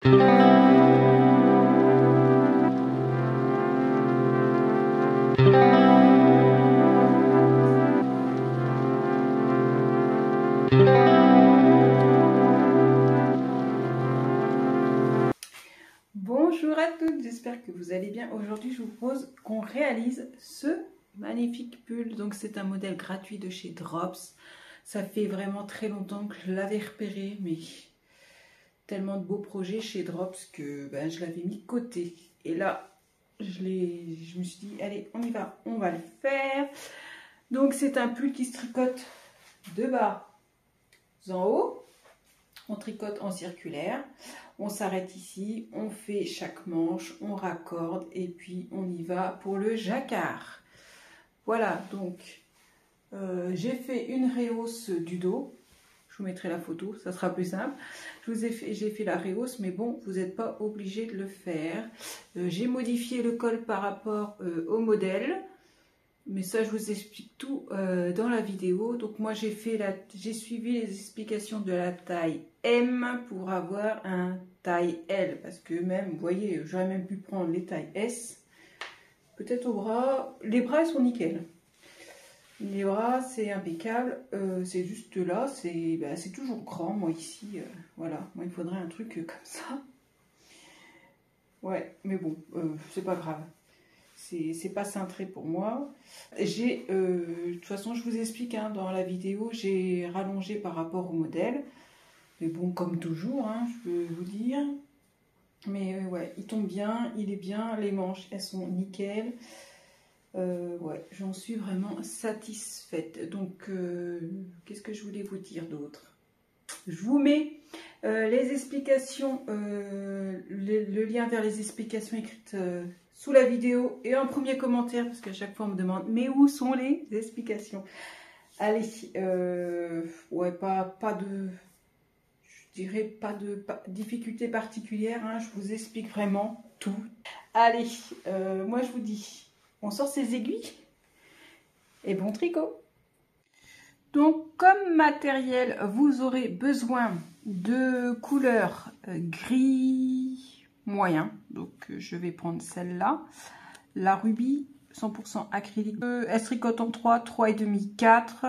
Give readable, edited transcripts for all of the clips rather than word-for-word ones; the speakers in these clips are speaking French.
Bonjour à toutes, j'espère que vous allez bien. Aujourd'hui, je vous propose qu'on réalise ce magnifique pull. Donc, c'est un modèle gratuit de chez Drops. Ça fait vraiment très longtemps que je l'avais repéré, mais tellement de beaux projets chez Drops que je l'avais mis de côté. Et là, je me suis dit, allez, on y va, on va le faire. Donc, c'est un pull qui se tricote de bas en haut. On tricote en circulaire, on s'arrête ici, on fait chaque manche, on raccorde et puis on y va pour le jacquard. Voilà, donc j'ai fait une rehausse du dos. Je vous mettrai la photo, ça sera plus simple. J'ai fait la rehausse, mais bon, vous n'êtes pas obligé de le faire. J'ai modifié le col par rapport au modèle. Mais ça, je vous explique tout dans la vidéo. Donc moi, j'ai suivi les explications de la taille M pour avoir un taille L. Parce que même, vous voyez, j'aurais même pu prendre les tailles S. Peut-être au bras. Les bras, ils sont nickel. Les bras, c'est impeccable. C'est juste là, c'est toujours grand. Moi, ici, voilà. Moi, il me faudrait un truc comme ça. Ouais, mais bon, c'est pas grave. C'est pas cintré pour moi. De toute façon, je vous explique dans la vidéo, j'ai rallongé par rapport au modèle. Mais bon, comme toujours, je peux vous dire. Mais ouais, il tombe bien, il est bien. Les manches, elles sont nickel. Ouais, j'en suis vraiment satisfaite. Donc, qu'est-ce que je voulais vous dire d'autre? Je vous mets les explications, le lien vers les explications écrites sous la vidéo et en premier commentaire, parce qu'à chaque fois on me demande mais où sont les explications? Allez, ouais, pas de, je dirais pas de difficulté particulière, je vous explique vraiment tout. Allez, moi je vous dis, on sort ses aiguilles et bon tricot. Donc comme matériel, vous aurez besoin de couleur gris moyen. Donc je vais prendre celle-là. La rubis 100% acrylique. Elle se tricote en 3, 3,5, 4.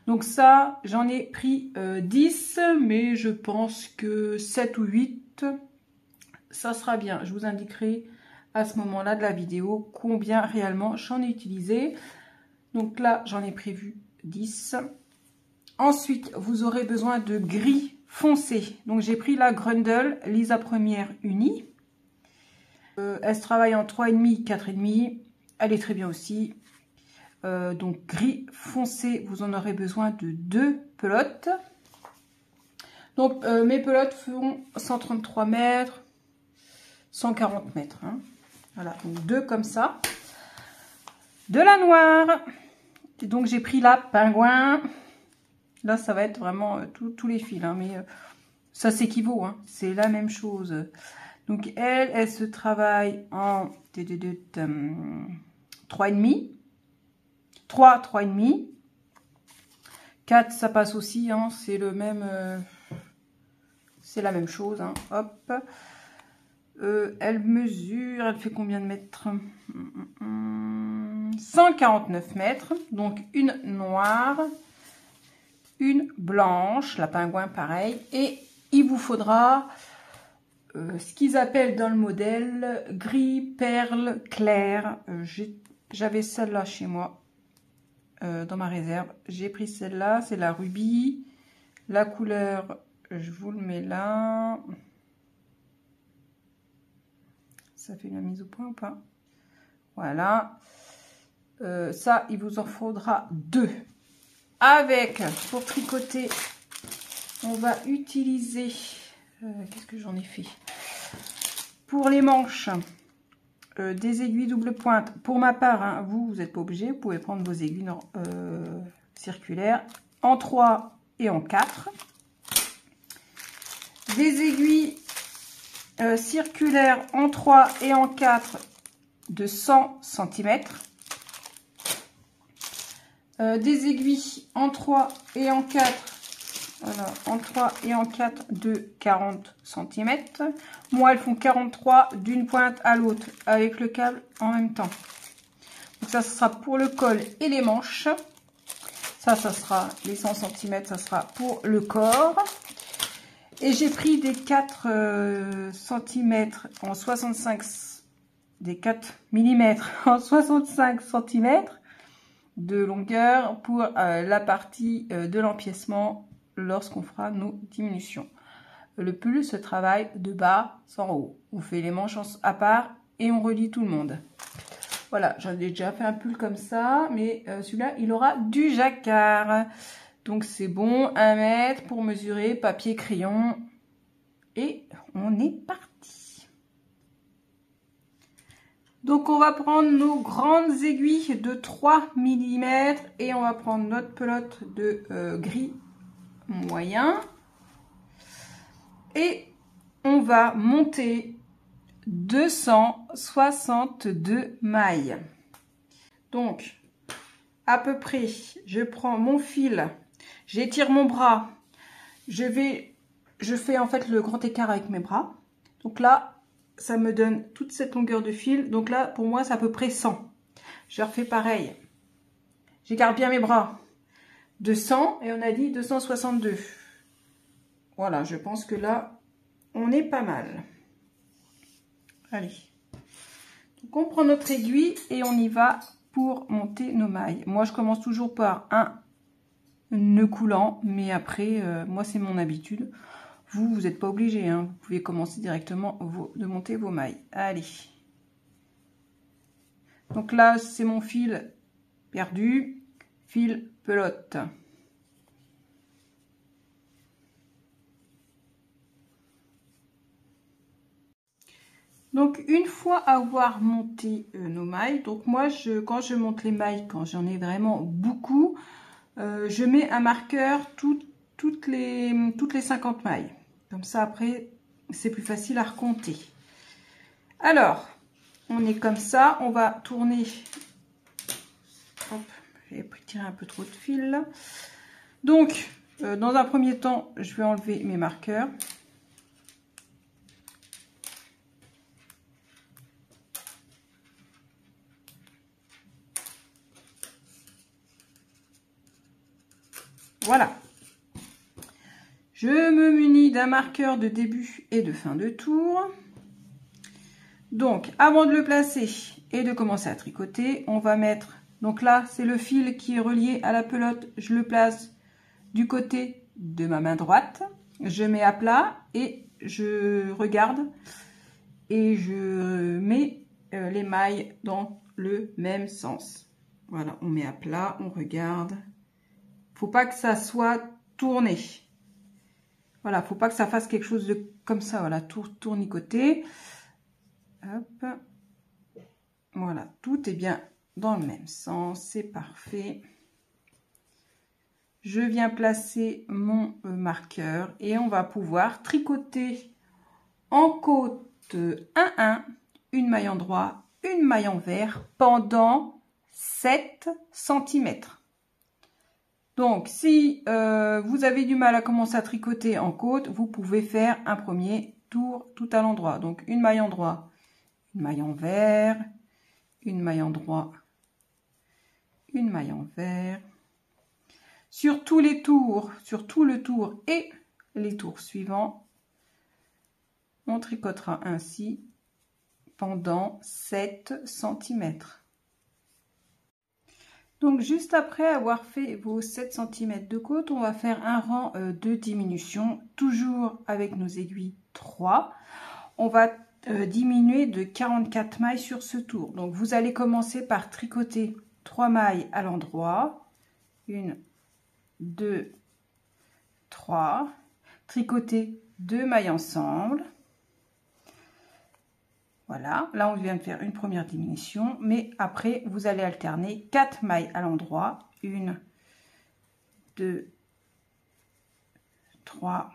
Donc ça, j'en ai pris 10, mais je pense que 7 ou 8, ça sera bien. Je vous indiquerai à ce moment-là de la vidéo combien réellement j'en ai utilisé. Donc là, j'en ai prévu 10. Ensuite, vous aurez besoin de gris foncé. Donc, j'ai pris la Grundel Lisa Première Unie. Elle se travaille en 3,5, 4,5. Elle est très bien aussi. Donc, gris foncé, vous en aurez besoin de 2 pelotes. Donc, mes pelotes feront 133 mètres, 140 mètres. Voilà, donc 2 comme ça. De la noire. Et donc, j'ai pris la Pingouin. Là, ça va être vraiment tous les fils, mais ça s'équivaut, c'est la même chose. Donc, elle se travaille en 3,5, 3, 3,5. 4, ça passe aussi, c'est le même, c'est la même chose, hop. Elle mesure, elle fait combien de mètres? 149 mètres, donc une noire. Une blanche, la Pingouin pareil, et il vous faudra ce qu'ils appellent dans le modèle gris perle clair. J'avais celle-là chez moi dans ma réserve, j'ai pris celle-là, c'est la rubis. La couleur, je vous le mets là. Ça fait la mise au point ou pas? Voilà, ça il vous en faudra 2. Avec, pour tricoter, on va utiliser, qu'est-ce que j'en ai fait? Pour les manches, des aiguilles double pointe. Pour ma part, vous n'êtes pas obligé, vous pouvez prendre vos aiguilles circulaires en 3 et en 4. Des aiguilles circulaires en 3 et en 4 de 100 cm. Des aiguilles en 3 et en 4 Voilà, en 3 et en 4 de 40 cm. Moi, elles font 43 d'une pointe à l'autre avec le câble en même temps. Donc ça, ce sera pour le col et les manches. Ça sera les 100 cm, ça sera pour le corps. Et j'ai pris des 4 cm en 65, des 4 mm en 65 cm de longueur pour la partie de l'empiècement lorsqu'on fera nos diminutions. Le pull se travaille de bas en haut. On fait les manches à part et on relie tout le monde. Voilà, j'en ai déjà fait un pull comme ça, mais celui-là, il aura du jacquard. Donc c'est bon, 1 mètre pour mesurer, papier, crayon. Et on est parti. Donc on va prendre nos grandes aiguilles de 3 mm et on va prendre notre pelote de gris moyen. Et on va monter 262 mailles. Donc, à peu près, je prends mon fil, j'étire mon bras, je fais en fait le grand écart avec mes bras. Donc là, ça me donne toute cette longueur de fil. Donc là, pour moi, c'est à peu près 100. Je refais pareil. J'écarte bien mes bras. 200 et on a dit 262. Voilà, je pense que là, on est pas mal. Allez. Donc on prend notre aiguille et on y va pour monter nos mailles. Moi, je commence toujours par un nœud coulant, mais après, moi, c'est mon habitude. Vous n'êtes pas obligé, hein. Vous pouvez commencer directement de monter vos mailles. Allez. Donc là, c'est mon fil perdu, fil pelote. Donc une fois avoir monté nos mailles, donc moi quand je monte les mailles, quand j'en ai vraiment beaucoup, je mets un marqueur toutes les 50 mailles. Comme ça après c'est plus facile à recompter. Alors on est comme ça, on va tourner. Hop, j'ai tiré un peu trop de fil là. Donc dans un premier temps, je vais enlever mes marqueurs. Voilà. Je me munis d'un marqueur de début et de fin de tour. Donc, avant de le placer et de commencer à tricoter, on va mettre... Donc là, c'est le fil qui est relié à la pelote. Je le place du côté de ma main droite. Je mets à plat et je regarde. Et je mets les mailles dans le même sens. Voilà, on met à plat, on regarde. Faut pas que ça soit tourné. Voilà, faut pas que ça fasse quelque chose de comme ça, voilà, tournicoté. Hop. Voilà, tout est bien dans le même sens, c'est parfait. Je viens placer mon marqueur et on va pouvoir tricoter en côte 1-1, une maille en droit, une maille en vert pendant 7 cm. Donc, si vous avez du mal à commencer à tricoter en côte, vous pouvez faire un premier tour tout à l'endroit. Donc, une maille en droit, une maille en vert, une maille en droit, une maille en vert. Sur tous les tours, sur tout le tour et les tours suivants, on tricotera ainsi pendant 7 cm. Donc juste après avoir fait vos 7 cm de côte, on va faire un rang de diminution, toujours avec nos aiguilles 3. On va diminuer de 44 mailles sur ce tour. Donc vous allez commencer par tricoter 3 mailles à l'endroit. 1, 2, 3. Tricoter 2 mailles ensemble. Voilà, là on vient de faire une première diminution, mais après vous allez alterner 4 mailles à l'endroit. 1, 2, 3,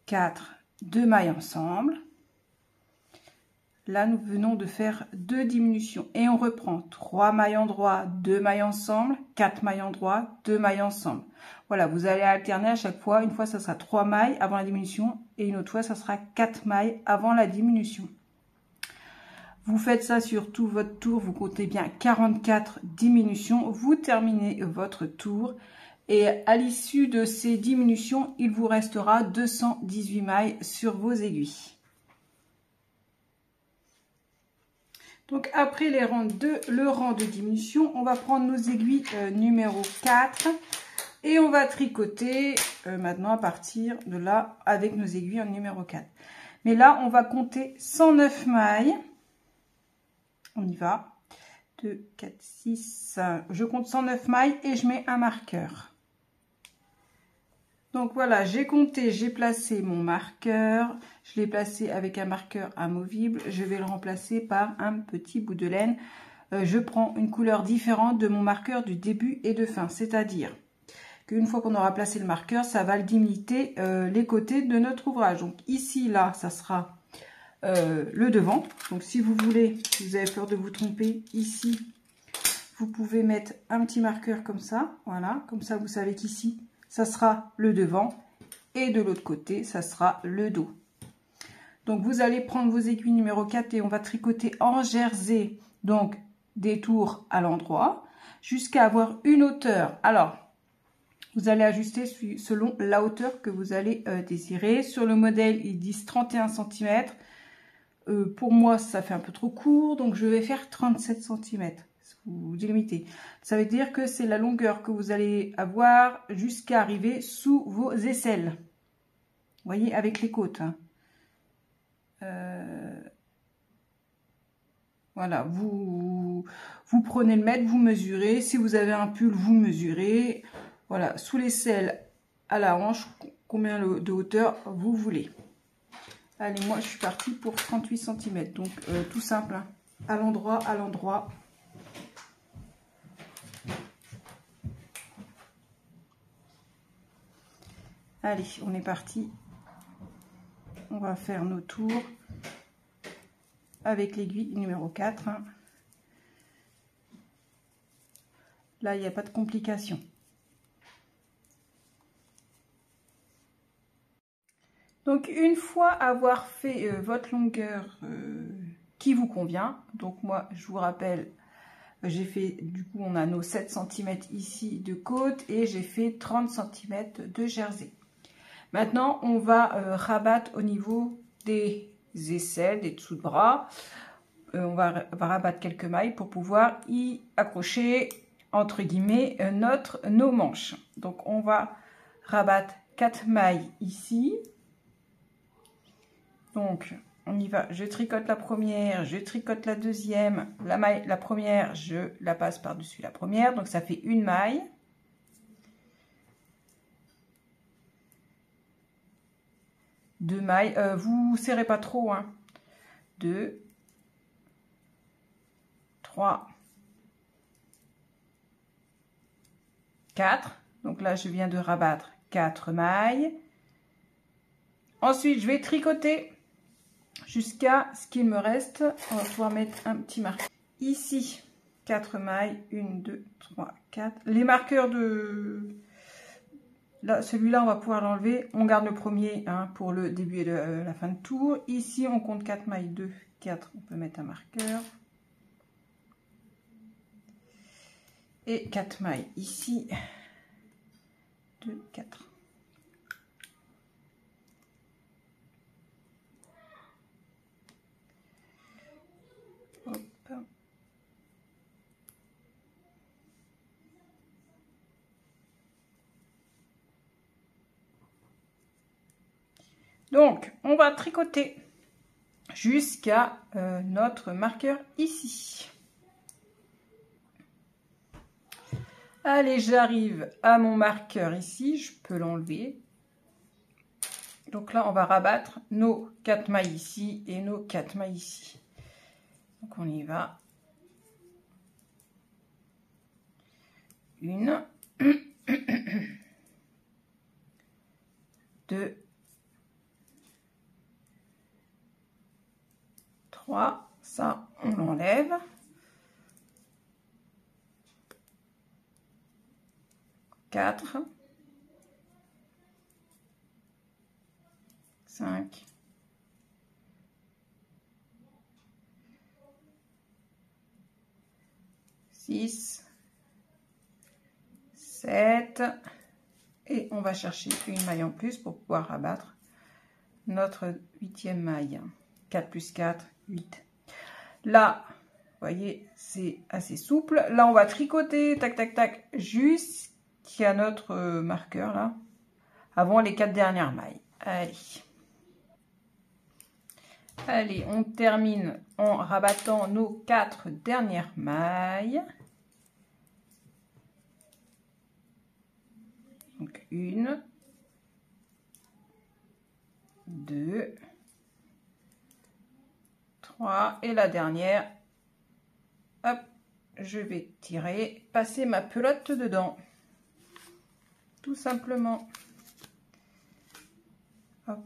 4, 2 mailles ensemble. là nous venons de faire 2 diminutions et on reprend 3 mailles endroits, 2 mailles ensemble, 4 mailles endroits, 2 mailles ensemble. Voilà, vous allez alterner à chaque fois. Une fois ça sera 3 mailles avant la diminution et une autre fois ça sera 4 mailles avant la diminution. Vous faites ça sur tout votre tour, vous comptez bien 44 diminutions, vous terminez votre tour et à l'issue de ces diminutions, il vous restera 218 mailles sur vos aiguilles. Donc après le rang de diminution, on va prendre nos aiguilles numéro 4 et on va tricoter maintenant à partir de là avec nos aiguilles en numéro 4. Mais là, on va compter 109 mailles. On y va. 2, 4, 6. Je compte 109 mailles et je mets un marqueur. Donc voilà, j'ai compté, j'ai placé mon marqueur. Je l'ai placé avec un marqueur amovible. Je vais le remplacer par un petit bout de laine. Je prends une couleur différente de mon marqueur du début et de fin. C'est-à-dire qu'une fois qu'on aura placé le marqueur, ça va délimiter les côtés de notre ouvrage. Donc ici, là, ça sera le devant. Donc si vous voulez, si vous avez peur de vous tromper, ici vous pouvez mettre un petit marqueur comme ça, voilà, comme ça vous savez qu'ici ça sera le devant et de l'autre côté ça sera le dos. Donc vous allez prendre vos aiguilles numéro 4 et on va tricoter en jersey, donc des tours à l'endroit jusqu'à avoir une hauteur. Alors vous allez ajuster selon la hauteur que vous allez désirer. Sur le modèle ils disent 31 cm. Pour moi, ça fait un peu trop court, donc je vais faire 37 cm. Vous délimitez. Ça veut dire que c'est la longueur que vous allez avoir jusqu'à arriver sous vos aisselles. Vous voyez, avec les côtes. Hein. Voilà, vous prenez le mètre, vous mesurez. Si vous avez un pull, vous mesurez. Voilà, sous l'aisselle à la hanche, combien de hauteur vous voulez. Allez, moi, je suis partie pour 38 cm. Donc, tout simple. Hein. À l'endroit, à l'endroit. Allez, on est parti. On va faire nos tours avec l'aiguille numéro 4. Hein. Là, il n'y a pas de complication. Donc une fois avoir fait votre longueur qui vous convient, donc moi je vous rappelle, j'ai fait, du coup on a nos 7 cm ici de côte et j'ai fait 30 cm de jersey. Maintenant on va rabattre au niveau des aisselles, des dessous de bras, on va rabattre quelques mailles pour pouvoir y accrocher entre guillemets nos manches. Donc on va rabattre 4 mailles ici. Donc, on y va. Je tricote la première, je tricote la deuxième. La première, je la passe par-dessus la première. Donc, ça fait une maille. Deux mailles. Vous serrez pas trop. Hein. 2, 3, 4. Donc là, je viens de rabattre 4 mailles. Ensuite, je vais tricoter jusqu'à ce qu'il me reste. On va pouvoir mettre un petit marqueur ici. 4 mailles, 1, 2, 3, 4. Les marqueurs de là, celui-là on va pouvoir l'enlever. On garde le premier hein, pour le début et la fin de tour. Ici on compte 4 mailles, 2, 4. On peut mettre un marqueur et 4 mailles ici. 2, 4. Donc, on va tricoter jusqu'à notre marqueur ici. Allez, j'arrive à mon marqueur ici, je peux l'enlever. Donc là, on va rabattre nos 4 mailles ici et nos 4 mailles ici. Donc on y va. 1, 2, 3, ça on l'enlève. 4, 5, 6, 7, et on va chercher une maille en plus pour pouvoir rabattre notre 8e maille. 4 plus 4, 8. Là, vous voyez, c'est assez souple. Là, on va tricoter, tac, tac, tac, jusqu'à notre marqueur, là, avant les 4 dernières mailles. Allez. Allez, on termine en rabattant nos 4 dernières mailles. Donc, 1, 2, 3 et la dernière. Hop, je vais tirer, passer ma pelote dedans. Tout simplement. Hop.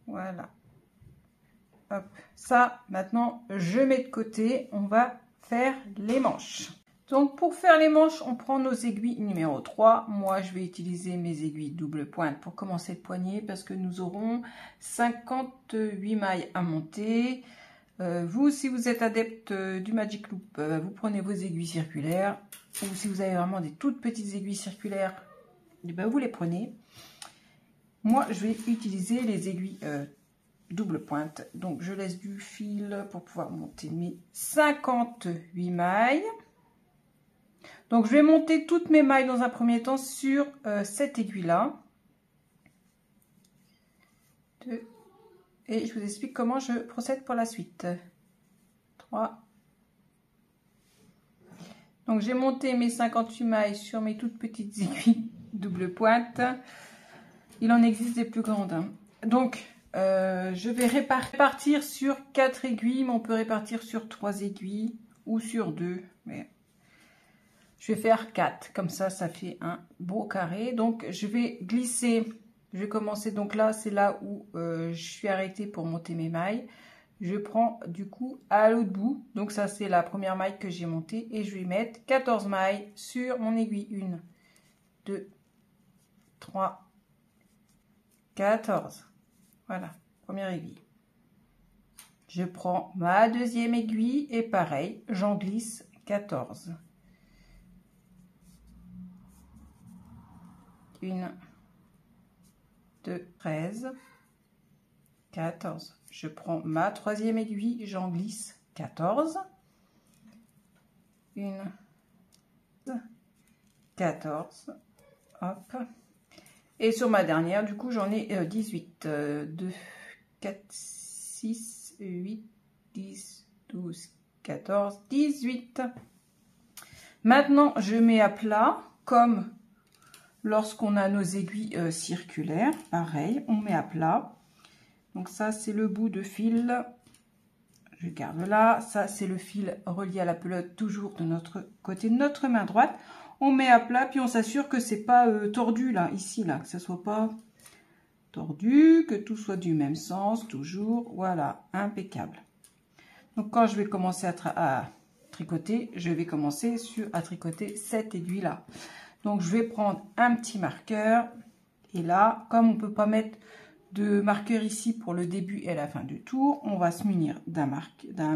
Voilà. Hop. Ça, maintenant, je mets de côté. On va faire les manches. Donc, pour faire les manches, on prend nos aiguilles numéro 3. Moi, je vais utiliser mes aiguilles double pointe pour commencer le poignet parce que nous aurons 58 mailles à monter. Vous, si vous êtes adepte du Magic Loop, vous prenez vos aiguilles circulaires. Ou si vous avez vraiment des toutes petites aiguilles circulaires, eh ben, vous les prenez. Moi, je vais utiliser les aiguilles double pointe. Donc, je laisse du fil pour pouvoir monter mes 58 mailles. Donc, je vais monter toutes mes mailles dans un premier temps sur cette aiguille-là. Et je vous explique comment je procède pour la suite. 3. Donc, j'ai monté mes 58 mailles sur mes toutes petites aiguilles double pointe. Il en existe des plus grandes. Hein. Donc, je vais répartir sur 4 aiguilles, mais on peut répartir sur 3 aiguilles ou sur 2. Mais je vais faire 4. Comme ça, ça fait un beau carré. Donc, je vais glisser. Je vais commencer. Donc là, c'est là où je suis arrêtée pour monter mes mailles. Je prends du coup à l'autre bout. Donc, ça, c'est la première maille que j'ai montée. Et je vais mettre 14 mailles sur mon aiguille. 1, 2, 3, 14. Voilà, première aiguille. Je prends ma deuxième aiguille et pareil, j'en glisse 14. 1, 2, 13, 14. Je prends ma troisième aiguille, j'en glisse 14. 1, 14. Hop. Et sur ma dernière, du coup, j'en ai 18. 2, 4, 6, 8, 10, 12, 14, 18. Maintenant, je mets à plat, comme lorsqu'on a nos aiguilles circulaires. Pareil, on met à plat. Donc ça, c'est le bout de fil. Je garde là. Ça, c'est le fil relié à la pelote, toujours de notre côté de notre main droite. On met à plat, puis on s'assure que c'est pas tordu là, ici, là, que ça soit pas tordu, que tout soit du même sens, toujours, voilà, impeccable. Donc quand je vais commencer à tricoter, je vais commencer à tricoter cette aiguille là. Donc je vais prendre un petit marqueur, et là, comme on peut pas mettre de marqueur ici pour le début et la fin du tour, on va se munir d'un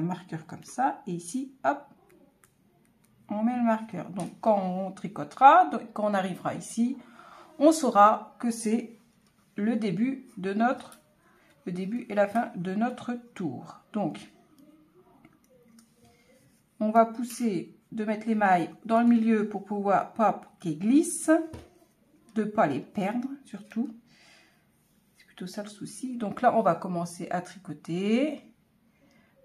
marqueur comme ça, et ici, hop, on met le marqueur. Donc quand on tricotera, donc, quand on arrivera ici, on saura que c'est le début et la fin de notre tour. Donc on va pousser de mettre les mailles dans le milieu pour pouvoir qu'elles glissent, de pas les perdre surtout. C'est plutôt ça le souci. Donc là on va commencer à tricoter.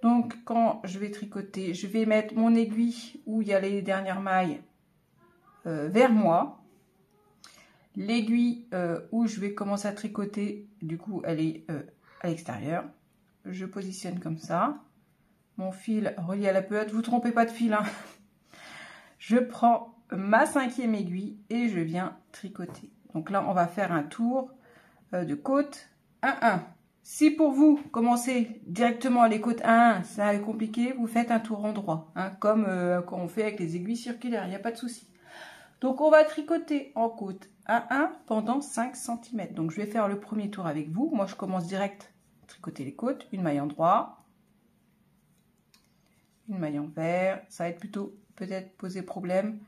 Donc, quand je vais tricoter, je vais mettre mon aiguille où il y a les dernières mailles vers moi. L'aiguille où je vais commencer à tricoter, du coup, elle est à l'extérieur. Je positionne comme ça. Mon fil relié à la pelote. Vous ne trompez pas de fil, hein. Je prends ma 5e aiguille et je viens tricoter. Donc là, on va faire un tour de côte 1-1. Si pour vous, commencez directement les côtes 1-1, ça est compliqué, vous faites un tour en droit, hein, comme quand on fait avec les aiguilles circulaires, il n'y a pas de souci. Donc, on va tricoter en côte 1-1 pendant 5 cm. Donc, je vais faire le premier tour avec vous. Moi, je commence direct à tricoter les côtes, une maille en droit, une maille en vert. Ça va être plutôt peut-être poser problème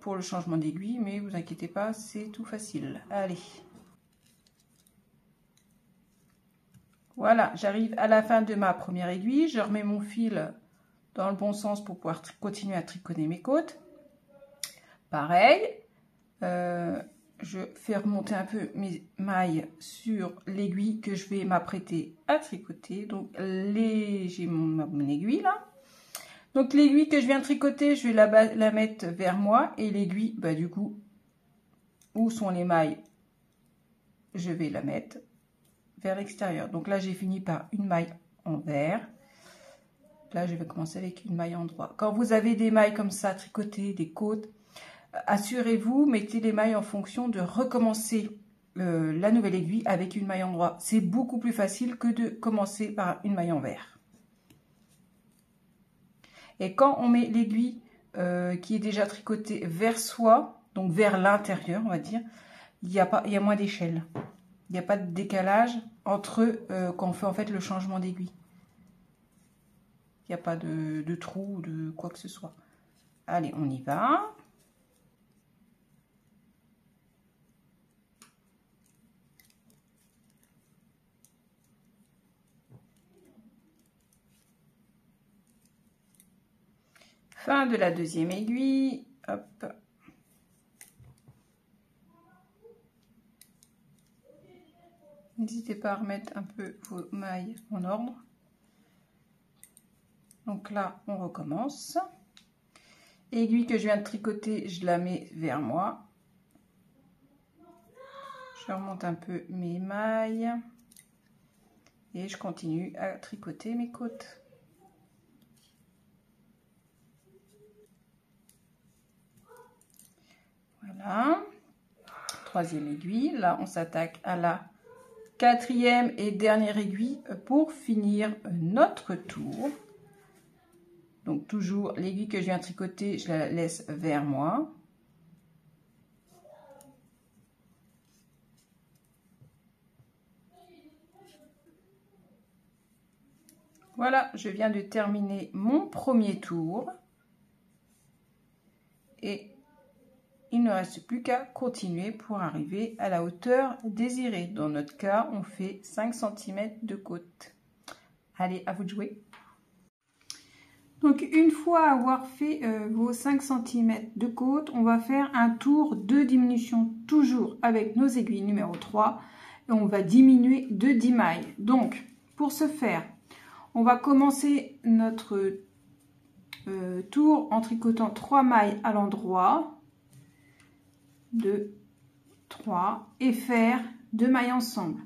pour le changement d'aiguille, mais vous inquiétez pas, c'est tout facile. Allez. Voilà, j'arrive à la fin de ma première aiguille. Je remets mon fil dans le bon sens pour pouvoir continuer à tricoter mes côtes. Pareil, je fais remonter un peu mes mailles sur l'aiguille que je vais m'apprêter à tricoter. Donc, j'ai mon aiguille là. Donc, l'aiguille que je viens de tricoter, je vais la mettre vers moi. Et l'aiguille, bah, du coup, où sont les mailles? Je vais la mettre vers l'extérieur. Donc là, j'ai fini par une maille en vert. Là, je vais commencer avec une maille en droit. Quand vous avez des mailles comme ça, tricotées, des côtes, assurez-vous, mettez les mailles en fonction de recommencer la nouvelle aiguille avec une maille en droit. C'est beaucoup plus facile que de commencer par une maille en vert. Et quand on met l'aiguille qui est déjà tricotée vers soi, donc vers l'intérieur, on va dire, il y a moins d'échelle. Il n'y a pas de décalage entre quand on fait en fait le changement d'aiguille. Il n'y a pas de trou ou de quoi que ce soit. Allez, on y va. Fin de la deuxième aiguille. Hop. N'hésitez pas à remettre un peu vos mailles en ordre. Donc là, on recommence. Aiguille que je viens de tricoter, je la mets vers moi. Je remonte un peu mes mailles. Et je continue à tricoter mes côtes. Voilà. Troisième aiguille. Là, on s'attaque à la quatrième et dernière aiguille pour finir notre tour. Donc toujours l'aiguille que je viens de tricoter, je la laisse vers moi. Voilà, je viens de terminer mon premier tour. Et il ne reste plus qu'à continuer pour arriver à la hauteur désirée. Dans notre cas, on fait 5 cm de côte. Allez, à vous de jouer. Donc, une fois avoir fait vos 5 cm de côte, on va faire un tour de diminution, toujours avec nos aiguilles numéro 3. Et on va diminuer de 10 mailles. Donc, pour ce faire, on va commencer notre tour en tricotant 3 mailles à l'endroit. 2, 3 et faire 2 mailles ensemble.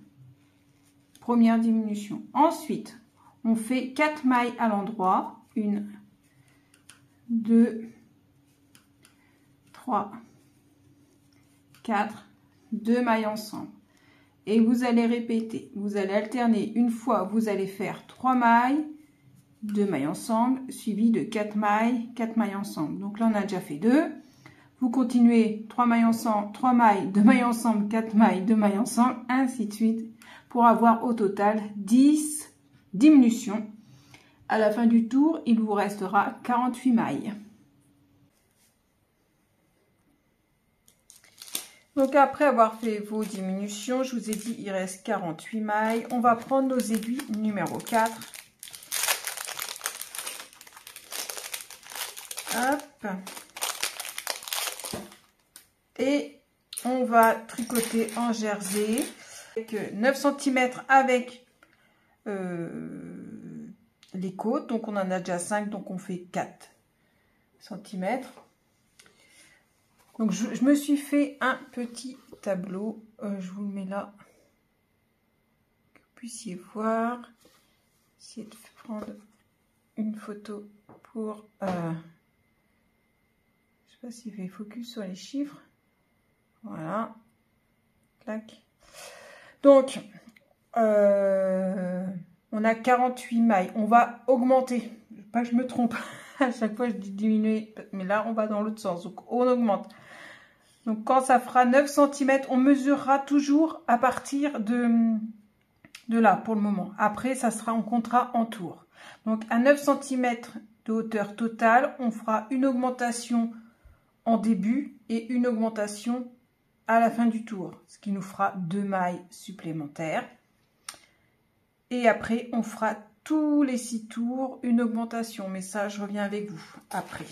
Première diminution. Ensuite, on fait 4 mailles à l'endroit. 1, 2, 3, 4, 2 mailles ensemble. Et vous allez répéter. Vous allez alterner. Une fois, vous allez faire 3 mailles, 2 mailles ensemble, suivi de 4 mailles ensemble. Donc là, on a déjà fait 2. Vous continuez 3 mailles ensemble, 3 mailles, 2 mailles ensemble, 4 mailles, 2 mailles ensemble, ainsi de suite, pour avoir au total 10 diminutions. À la fin du tour, il vous restera 48 mailles. Donc après avoir fait vos diminutions, je vous ai dit il reste 48 mailles. On va prendre nos aiguilles numéro 4. Hop. Et on va tricoter en jersey avec 9 cm avec les côtes. Donc on en a déjà 5, donc on fait 4 cm. Donc je me suis fait un petit tableau. Je vous le mets là. Que vous puissiez voir. Essayer de prendre une photo pour... je ne sais pas s'il fait focus sur les chiffres. Voilà. Clac. Donc, on a 48 mailles. On va augmenter. Pas que je me trompe. À chaque fois, je dis diminuer. Mais là, on va dans l'autre sens. Donc, on augmente. Donc, quand ça fera 9 cm, on mesurera toujours à partir de là pour le moment. Après, ça sera, on comptera en tour. Donc, à 9 cm de hauteur totale, on fera une augmentation en début et une augmentation à la fin du tour. Ce qui nous fera 2 mailles supplémentaires. Et après, on fera tous les 6 tours une augmentation. Mais ça, je reviens avec vous après.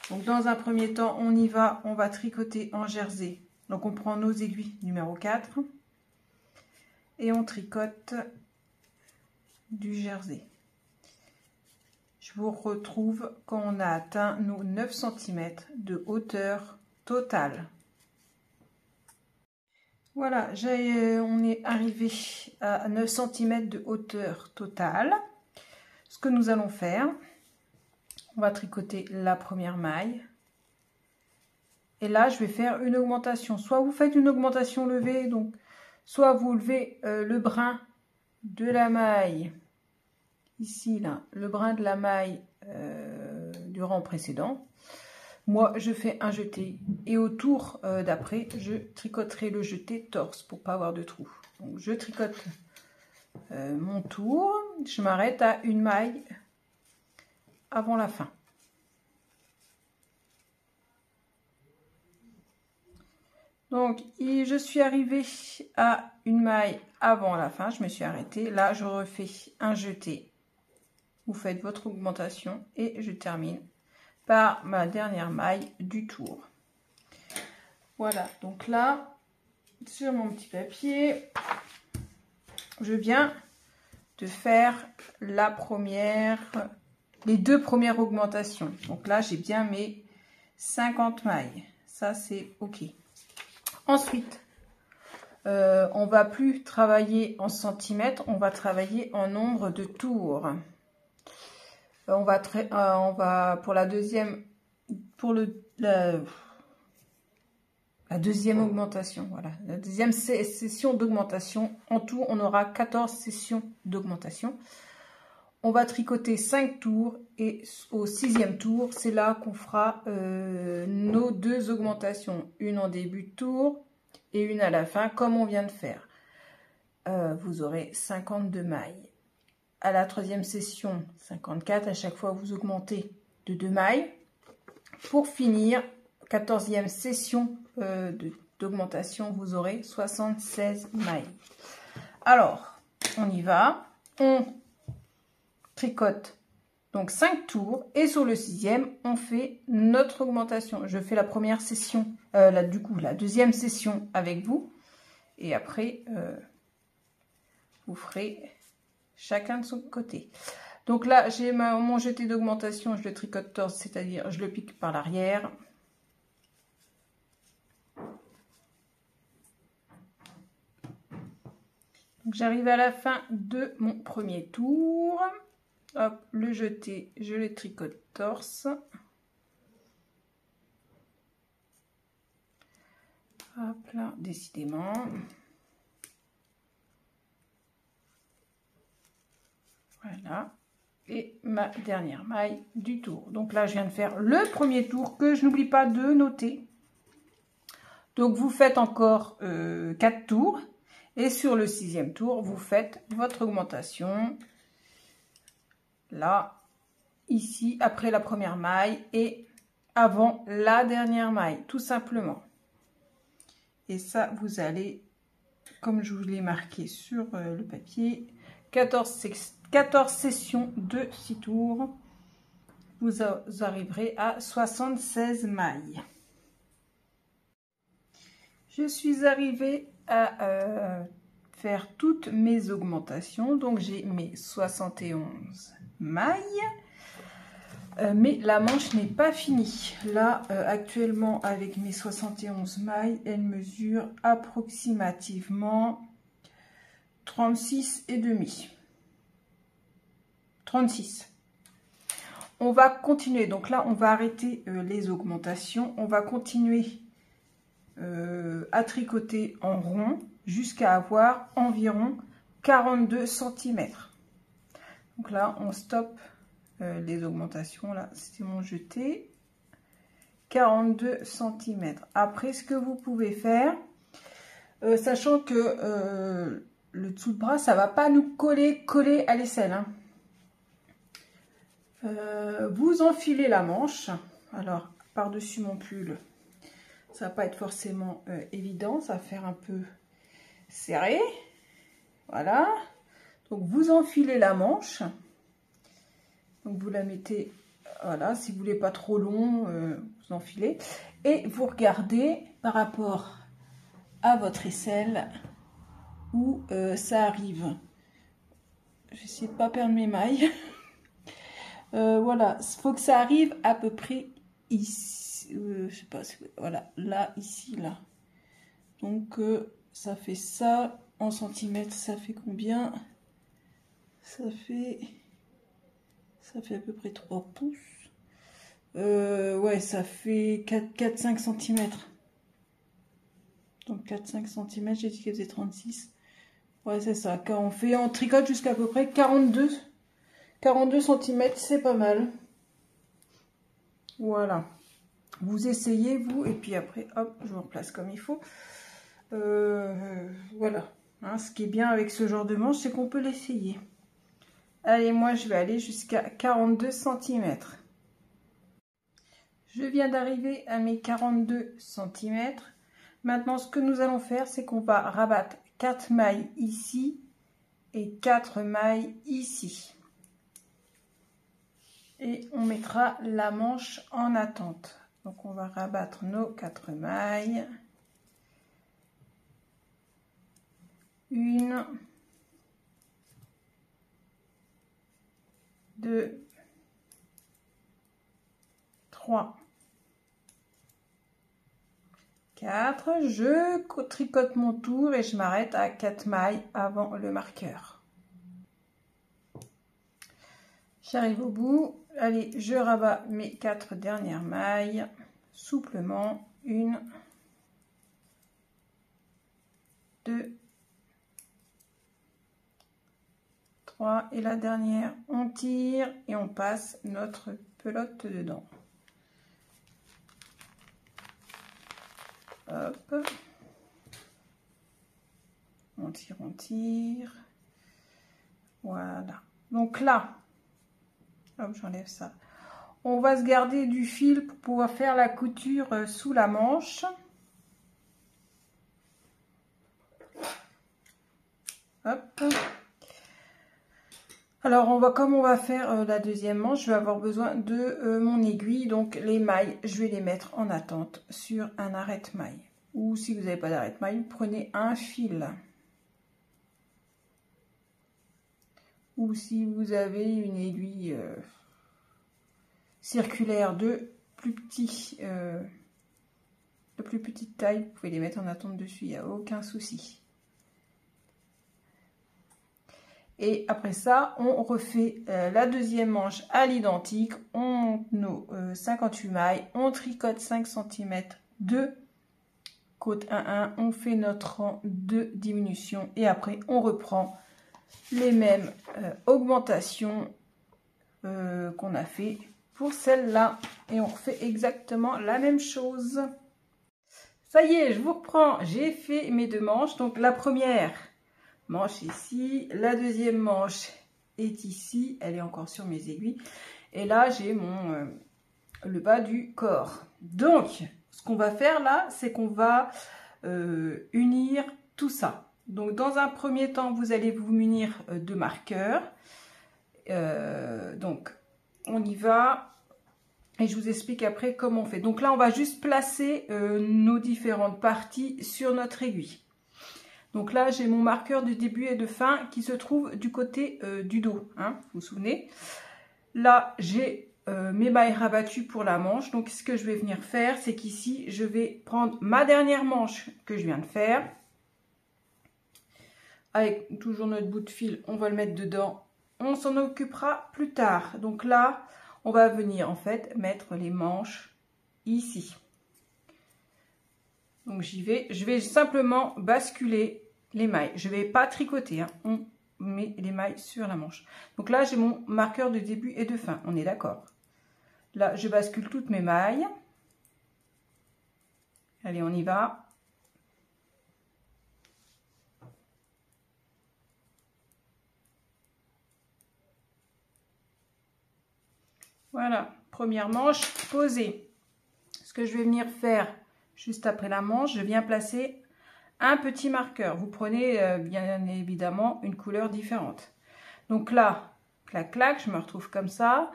Donc, dans un premier temps, on y va. On va tricoter en jersey. Donc, on prend nos aiguilles numéro 4. Et on tricote du jersey. Je vous retrouve quand on a atteint nos 9 cm de hauteur totale. Voilà, on est arrivé à 9 cm de hauteur totale. Ce que nous allons faire, on va tricoter la première maille. Et là, je vais faire une augmentation. Soit vous faites une augmentation levée, donc soit vous levez le brin de la maille, ici, là, le brin de la maille du rang précédent. Moi, je fais un jeté et au tour d'après, je tricoterai le jeté torse pour pas avoir de trou. Donc, je tricote mon tour. Je m'arrête à une maille avant la fin. Donc, je suis arrivée à une maille avant la fin. Je me suis arrêtée. Là, je refais un jeté. Vous faites votre augmentation et je termine par ma dernière maille du tour. Voilà, donc là, sur mon petit papier, je viens de faire les 2 premières augmentations. Donc là, j'ai bien mes 50 mailles. Ça, c'est OK. Ensuite, on va plus travailler en centimètres, on va travailler en nombre de tours. On va pour la deuxième, la deuxième augmentation, voilà, la deuxième session d'augmentation. En tout, on aura 14 sessions d'augmentation. On va tricoter 5 tours et au 6e tour, c'est là qu'on fera nos 2 augmentations. Une en début de tour et une à la fin, comme on vient de faire. Vous aurez 52 mailles. À la 3e session, 54. À chaque fois, vous augmentez de 2 mailles. Pour finir, 14e session d'augmentation, vous aurez 76 mailles. Alors, on y va. On tricote donc 5 tours et sur le 6e, on fait notre augmentation. Je fais la première session, du coup, la 2e session avec vous. Et après, vous ferez chacun de son côté. Donc là, j'ai mon jeté d'augmentation, je le tricote torse, c'est-à-dire je le pique par l'arrière. Donc j'arrive à la fin de mon premier tour. Hop, le jeté, je le tricote torse. Hop là, décidément. Voilà. Et ma dernière maille du tour. Donc là, je viens de faire le premier tour que je n'oublie pas de noter. Donc, vous faites encore 4 tours. Et sur le 6e tour, vous faites votre augmentation. Là, ici, après la première maille et avant la dernière maille, tout simplement. Et ça, vous allez, comme je vous l'ai marqué sur le papier, 14 sessions de 6 tours. Vous arriverez à 76 mailles. Je suis arrivée à faire toutes mes augmentations. Donc, j'ai mes 71 mailles. Mais la manche n'est pas finie. Là, actuellement, avec mes 71 mailles, elle mesure approximativement 36,5. 36. On va continuer. Donc là, on va arrêter les augmentations. On va continuer à tricoter en rond jusqu'à avoir environ 42 cm. Donc là, on stoppe les augmentations. Là, c'est mon jeté. 42 cm. Après, ce que vous pouvez faire, sachant que le dessous de bras, ça va pas nous coller à l'aisselle. Hein. Vous enfilez la manche. Alors, par-dessus mon pull, ça va pas être forcément évident. Ça va faire un peu serré. Voilà. Donc, vous enfilez la manche. Donc, vous la mettez... Voilà, si vous voulez pas trop long, vous enfilez. Et vous regardez par rapport à votre aisselle où ça arrive. J'essaie de pas perdre mes mailles. Voilà, il faut que ça arrive à peu près ici. Je sais pas, voilà, là, ici, là. Donc, ça fait ça. En centimètres, ça fait combien? Ça fait à peu près 3 pouces. Ouais, ça fait 4-5 cm. Donc 4-5 cm, j'ai dit qu'elle faisait 36. Ouais, c'est ça. Quand on fait en tricote jusqu'à peu près 42 cm, c'est pas mal. Voilà. Vous essayez, vous, et puis après, hop, je vous replace comme il faut. Voilà. Hein, ce qui est bien avec ce genre de manche, c'est qu'on peut l'essayer. Allez, moi, je vais aller jusqu'à 42 cm. Je viens d'arriver à mes 42 cm. Maintenant, ce que nous allons faire, c'est qu'on va rabattre 4 mailles ici et 4 mailles ici. Et on mettra la manche en attente. Donc, on va rabattre nos 4 mailles. 1, 2, 3, 4, je tricote mon tour et je m'arrête à 4 mailles avant le marqueur. J'arrive au bout. Allez, je rabats mes 4 dernières mailles souplement. 1, 2, 3 et la dernière, on tire et on passe notre pelote dedans. Hop, on tire, voilà. Donc là, hop, j'enlève ça. On va se garder du fil pour pouvoir faire la couture sous la manche. Hop. Alors, comme on va faire la deuxième manche, je vais avoir besoin de mon aiguille. Donc, les mailles, je vais les mettre en attente sur un arrête-maille. Ou si vous n'avez pas d'arrête-maille, prenez un fil. Ou si vous avez une aiguille circulaire de plus petite taille, vous pouvez les mettre en attente dessus, il n'y a aucun souci. Et après ça, on refait la deuxième manche à l'identique. On monte nos 58 mailles. On tricote 5 cm de côte 1-1. On fait notre rang de diminution. Et après, on reprend les mêmes augmentations qu'on a fait pour celle-là. Et on refait exactement la même chose. Ça y est, je vous reprends. J'ai fait mes 2 manches. Donc la première... manche ici, la deuxième manche est ici, elle est encore sur mes aiguilles, et là j'ai le bas du corps. Donc ce qu'on va faire là, c'est qu'on va unir tout ça. Donc dans un premier temps, vous allez vous munir de marqueurs. Donc on y va et je vous explique après comment on fait. Donc là on va juste placer nos différentes parties sur notre aiguille. Donc là, j'ai mon marqueur de début et de fin qui se trouve du côté du dos, hein, vous vous souvenez. Là, j'ai mes mailles rabattues pour la manche. Donc, ce que je vais venir faire, c'est qu'ici, je vais prendre ma dernière manche que je viens de faire. Avec toujours notre bout de fil, on va le mettre dedans. On s'en occupera plus tard. Donc là, on va venir en fait mettre les manches ici. Donc j'y vais, je vais simplement basculer les mailles. Je vais pas tricoter, hein. On met les mailles sur la manche. Donc là, j'ai mon marqueur de début et de fin. On est d'accord. Là, je bascule toutes mes mailles. Allez, on y va. Voilà, première manche posée. Ce que je vais venir faire juste après la manche, je viens placer un petit marqueur. Vous prenez bien évidemment une couleur différente. Donc là, clac, clac, je me retrouve comme ça.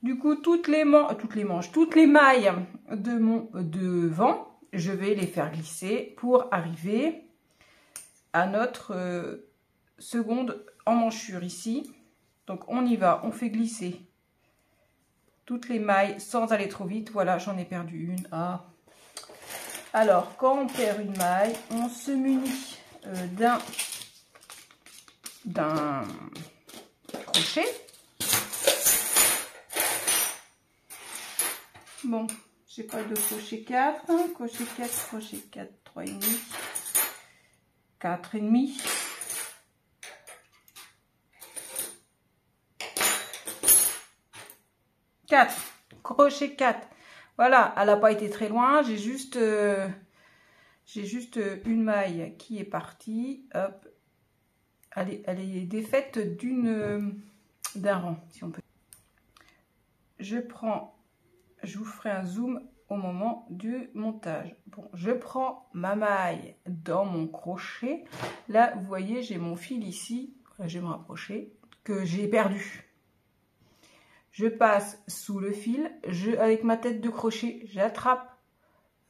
Du coup, toutes les mailles de mon devant, je vais les faire glisser pour arriver à notre seconde emmanchure ici. Donc on y va, on fait glisser toutes les mailles sans aller trop vite. Voilà, j'en ai perdu une. Ah. Alors, quand on perd une maille, on se munit d'un crochet. Bon, j'ai pas de crochet 4. Crochet 4, crochet 4, 3,5, 4,5. Crochet 4. Voilà, elle n'a pas été très loin. J'ai juste une maille qui est partie. Hop, elle est défaite d'un rang, si on peut. Je vous ferai un zoom au moment du montage. Bon, je prends ma maille dans mon crochet. Là, vous voyez, j'ai mon fil ici. Je vais me rapprocher, que j'ai perdu. Je passe sous le fil, avec ma tête de crochet, j'attrape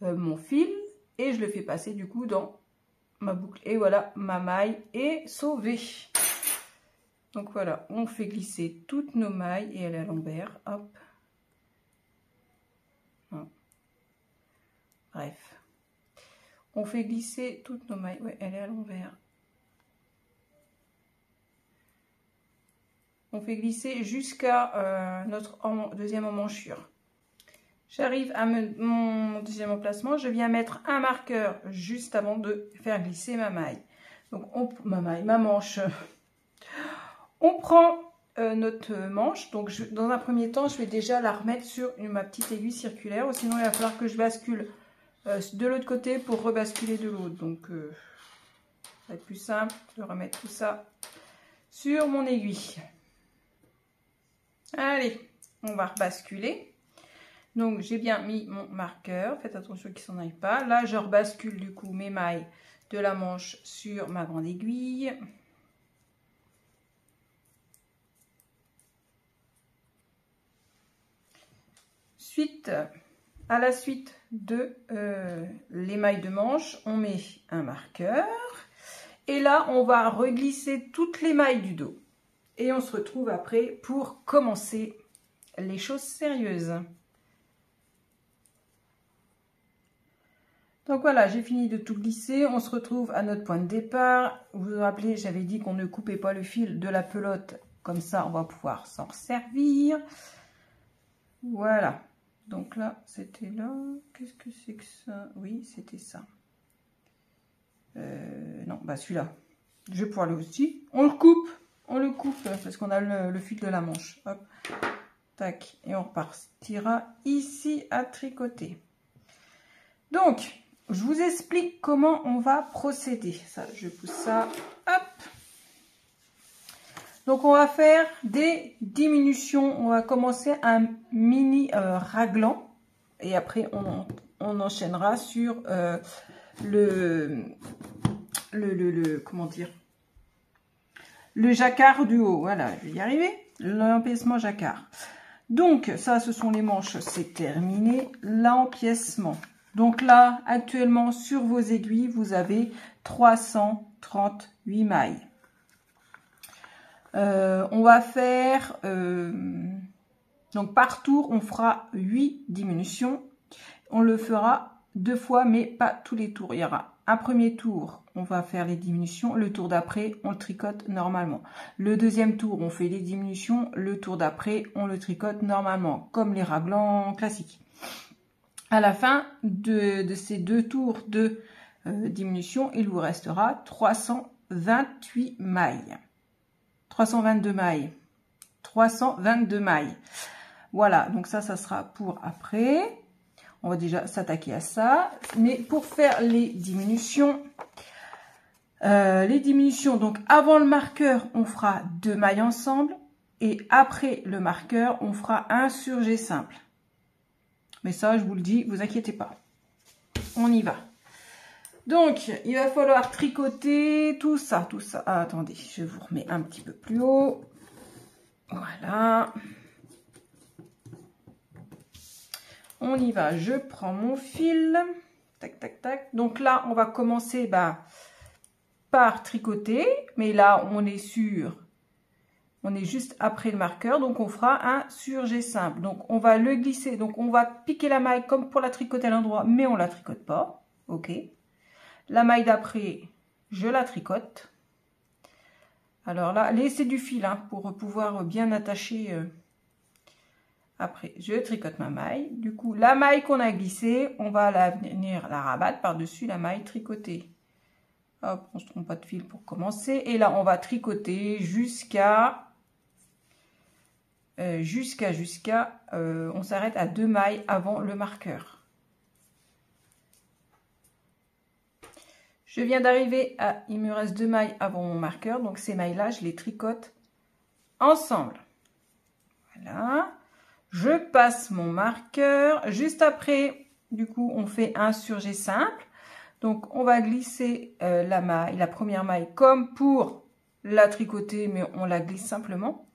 mon fil et je le fais passer du coup dans ma boucle. Et voilà, ma maille est sauvée. Donc voilà, on fait glisser toutes nos mailles et elle est à l'envers. Hop. Bref. On fait glisser toutes nos mailles. Ouais, elle est à l'envers. On fait glisser jusqu'à notre deuxième emmanchure. J'arrive à mon deuxième emplacement. Je viens mettre un marqueur juste avant de faire glisser ma maille. Donc, ma manche. On prend notre manche. Donc, dans un premier temps, je vais déjà la remettre sur ma petite aiguille circulaire. Sinon, il va falloir que je bascule de l'autre côté pour rebasculer de l'autre. Donc, ça va être plus simple de remettre tout ça sur mon aiguille. Allez, on va rebasculer. Donc, j'ai bien mis mon marqueur. Faites attention qu'il ne s'en aille pas. Là, je rebascule du coup mes mailles de la manche sur ma grande aiguille. À la suite de les mailles de manche, on met un marqueur. Et là, on va reglisser toutes les mailles du dos. Et on se retrouve après pour commencer les choses sérieuses. Donc voilà, j'ai fini de tout glisser. On se retrouve à notre point de départ. Vous vous rappelez, j'avais dit qu'on ne coupait pas le fil de la pelote. Comme ça, on va pouvoir s'en servir. Voilà. Donc là, c'était là. Qu'est-ce que c'est que ça? Oui, c'était ça. Non, bah celui-là. Je vais pouvoir le aussi. On le coupe. On le coupe parce qu'on a le fil de la manche. Hop, tac. Et on repartira ici à tricoter. Donc, je vous explique comment on va procéder. Ça, je pousse ça. Hop. Donc, on va faire des diminutions. On va commencer un mini raglan. Et après, on enchaînera sur comment dire, le jacquard du haut. Voilà, je vais y arriver. L'empiècement jacquard. Donc, ça, ce sont les manches. C'est terminé. L'empiècement. Donc là, actuellement, sur vos aiguilles, vous avez 338 mailles. On va faire... donc, par tour, on fera 8 diminutions. On le fera 2 fois, mais pas tous les tours. Il y aura un premier tour, on va faire les diminutions. Le tour d'après, on le tricote normalement. Le deuxième tour, on fait les diminutions. Le tour d'après, on le tricote normalement, comme les raglans classiques. À la fin de ces 2 tours de diminution, il vous restera 328 mailles. 322 mailles. 322 mailles. Voilà, donc ça sera pour après. On va déjà s'attaquer à ça. Mais pour faire les diminutions, donc avant le marqueur, on fera 2 mailles ensemble. Et après le marqueur, on fera un surjet simple. Mais ça, je vous le dis, vous inquiétez pas. On y va. Donc, il va falloir tricoter tout ça, tout ça. Ah, attendez, je vous remets un petit peu plus haut. Voilà. On y va. Je prends mon fil. Tac, tac, tac. Donc là, on va commencer par tricoter. Mais là, on est juste après le marqueur. Donc, on fera un surjet simple. Donc, on va le glisser. Donc, on va piquer la maille comme pour la tricoter à l'endroit, mais on ne la tricote pas. OK. La maille d'après, je la tricote. Alors là, laissez du fil hein, pour pouvoir bien attacher. Après, je tricote ma maille. Du coup, la maille qu'on a glissée, on va venir la rabattre par-dessus la maille tricotée. Hop, on ne se trompe pas de fil pour commencer. Et là, on va tricoter jusqu'à... on s'arrête à 2 mailles avant le marqueur. Je viens d'arriver à, il me reste 2 mailles avant mon marqueur, donc ces mailles-là, je les tricote ensemble. Voilà. Je passe mon marqueur. Juste après, du coup, on fait un surjet simple. Donc, on va glisser la première maille comme pour la tricoter, mais on la glisse simplement.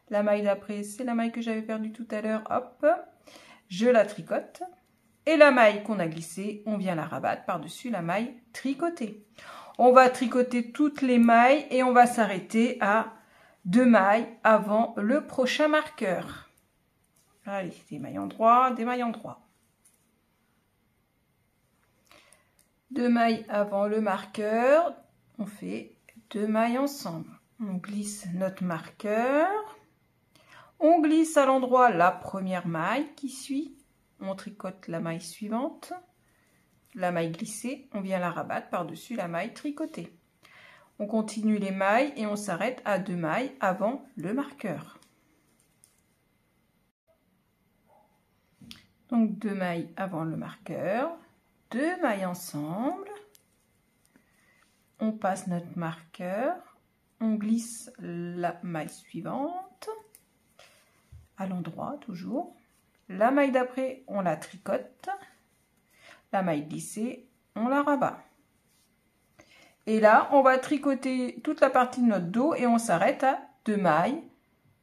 La maille d'après, c'est la maille que j'avais perdue tout à l'heure. Hop, je la tricote. Et la maille qu'on a glissée, on vient la rabattre par-dessus la maille tricotée. On va tricoter toutes les mailles et on va s'arrêter à 2 mailles avant le prochain marqueur. Allez, des mailles en droit, des mailles en droit. 2 mailles avant le marqueur, on fait 2 mailles ensemble. On glisse notre marqueur. On glisse à l'endroit la première maille qui suit. On tricote la maille suivante, la maille glissée, on vient la rabattre par-dessus la maille tricotée. On continue les mailles et on s'arrête à 2 mailles avant le marqueur. Donc 2 mailles avant le marqueur, 2 mailles ensemble. On passe notre marqueur, on glisse la maille suivante, à l'endroit toujours. La maille d'après, on la tricote. La maille glissée, on la rabat. Et là, on va tricoter toute la partie de notre dos et on s'arrête à 2 mailles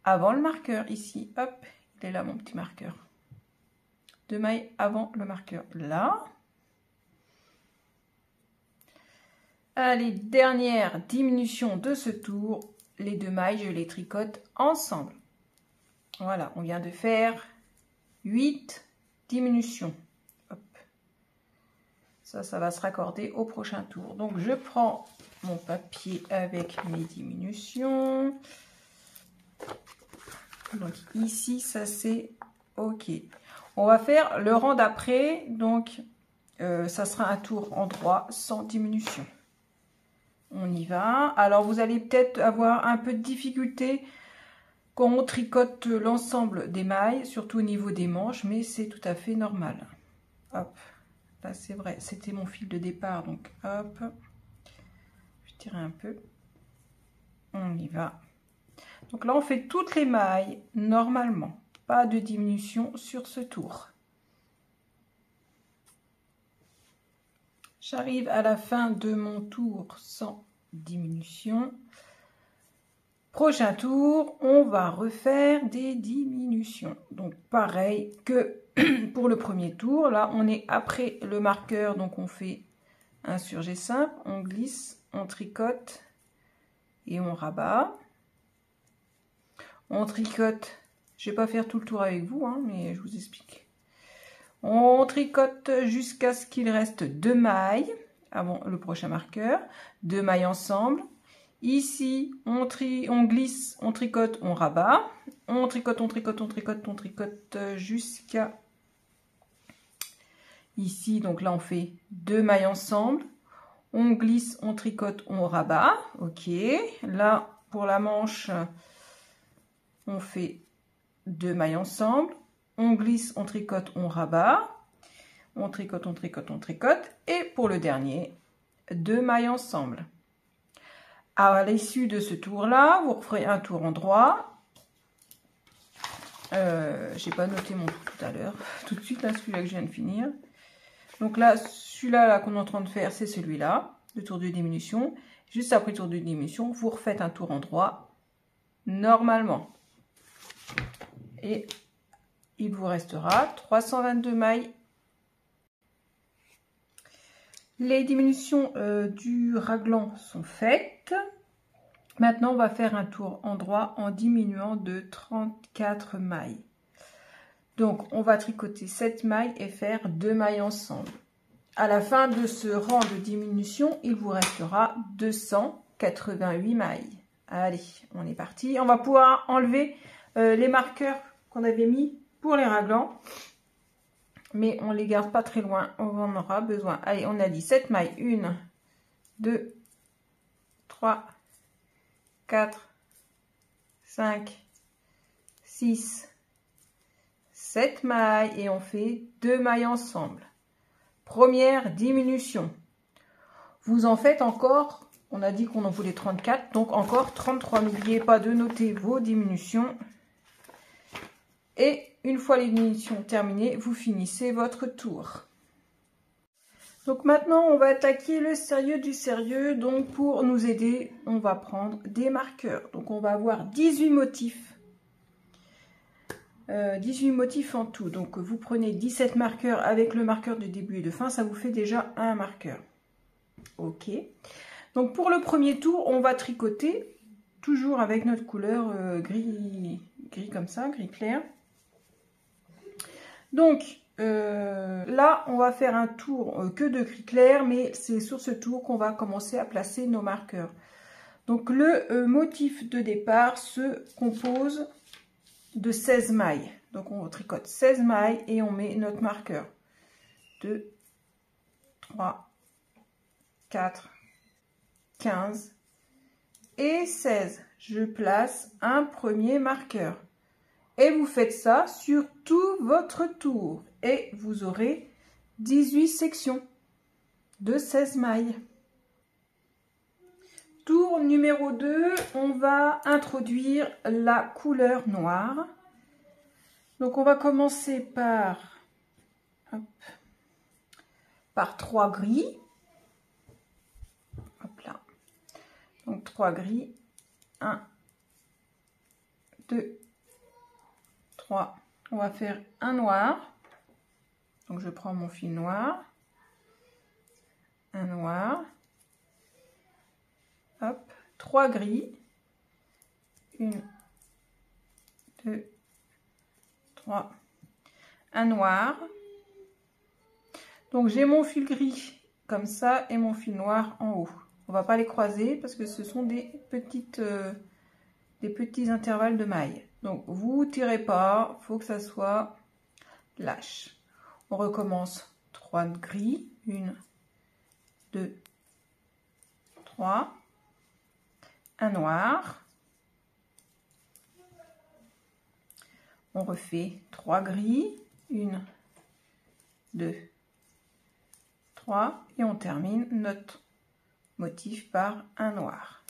avant le marqueur. Ici, hop, il est là mon petit marqueur. 2 mailles avant le marqueur. Là. Allez, dernière diminution de ce tour. Les 2 mailles, je les tricote ensemble. Voilà, on vient de faire 8 diminutions. Hop. Ça va se raccorder au prochain tour. Donc, je prends mon papier avec mes diminutions. Donc, ici, ça c'est OK. On va faire le rang d'après. Donc, ça sera un tour en droit sans diminution. On y va. Alors, vous allez peut-être avoir un peu de difficulté quand on tricote l'ensemble des mailles, surtout au niveau des manches, mais c'est tout à fait normal. Hop, là c'est vrai, c'était mon fil de départ, donc hop, je tire un peu, on y va. Donc là on fait toutes les mailles normalement, pas de diminution sur ce tour. J'arrive à la fin de mon tour sans diminution. Prochain tour, on va refaire des diminutions. Donc pareil que pour le premier tour, là on est après le marqueur, donc on fait un surjet simple, on glisse, on tricote et on rabat. On tricote, je vais pas faire tout le tour avec vous, hein, mais je vous explique. On tricote jusqu'à ce qu'il reste 2 mailles avant le prochain marqueur, 2 mailles ensemble. Ici, on glisse, on tricote, on rabat. On tricote, on tricote, on tricote, on tricote jusqu'à ici. Donc là, on fait 2 mailles ensemble. On glisse, on tricote, on rabat. Ok. Là, pour la manche, on fait 2 mailles ensemble. On glisse, on tricote, on rabat. On tricote, on tricote, on tricote. Et pour le dernier, 2 mailles ensemble. À l'issue de ce tour-là, vous referez un tour en droit. J'ai pas noté mon tour tout à l'heure. Tout de suite, là, celui-là que je viens de finir. Donc là, celui-là qu'on est en train de faire, c'est celui-là, le tour de diminution. Juste après le tour de diminution, vous refaites un tour en droit, normalement. Et il vous restera 322 mailles. Les diminutions du raglan sont faites. Maintenant, on va faire un tour en droit en diminuant de 34 mailles. Donc, on va tricoter 7 mailles et faire 2 mailles ensemble. À la fin de ce rang de diminution, il vous restera 288 mailles. Allez, on est parti. On va pouvoir enlever les marqueurs qu'on avait mis pour les raglans. Mais on ne les garde pas très loin. On en aura besoin. Allez, on a dit 7 mailles. 1, 2, 3, 4, 5, 6, 7 mailles. Et on fait 2 mailles ensemble. Première diminution. Vous en faites encore, on a dit qu'on en voulait 34, donc encore 33. N'oubliez pas de noter vos diminutions. Et une fois les diminutions terminées, vous finissez votre tour. Donc maintenant, on va attaquer le sérieux du sérieux. Donc pour nous aider, on va prendre des marqueurs. Donc on va avoir 18 motifs. 18 motifs en tout, donc vous prenez 17 marqueurs avec le marqueur de début et de fin, ça vous fait déjà un marqueur. Ok, donc pour le premier tour, on va tricoter toujours avec notre couleur gris comme ça, gris clair. Donc là, on va faire un tour que de gris clair, mais c'est sur ce tour qu'on va commencer à placer nos marqueurs. Donc le motif de départ se compose de 16 mailles. Donc on tricote 16 mailles et on met notre marqueur. 2, 3, 4, 15 et 16. Je place un premier marqueur. Et vous faites ça sur tout votre tour. Et vous aurez 18 sections de 16 mailles. Tour numéro 2, on va introduire la couleur noire. Donc on va commencer par 3 gris. Hop là. Donc 3 gris. 1, 2, 3. On va faire un noir. Donc je prends mon fil noir. Un noir. Hop, 3 gris. 1, 2, 3. Un noir. Donc j'ai mon fil gris comme ça et mon fil noir en haut. On va pas les croiser parce que ce sont des petits intervalles de mailles. Donc vous tirez pas, faut que ça soit lâche. On recommence 3 gris. 1, 2, 3. Un noir. On refait 3 gris. 1, 2, 3. Et on termine notre motif par un noir.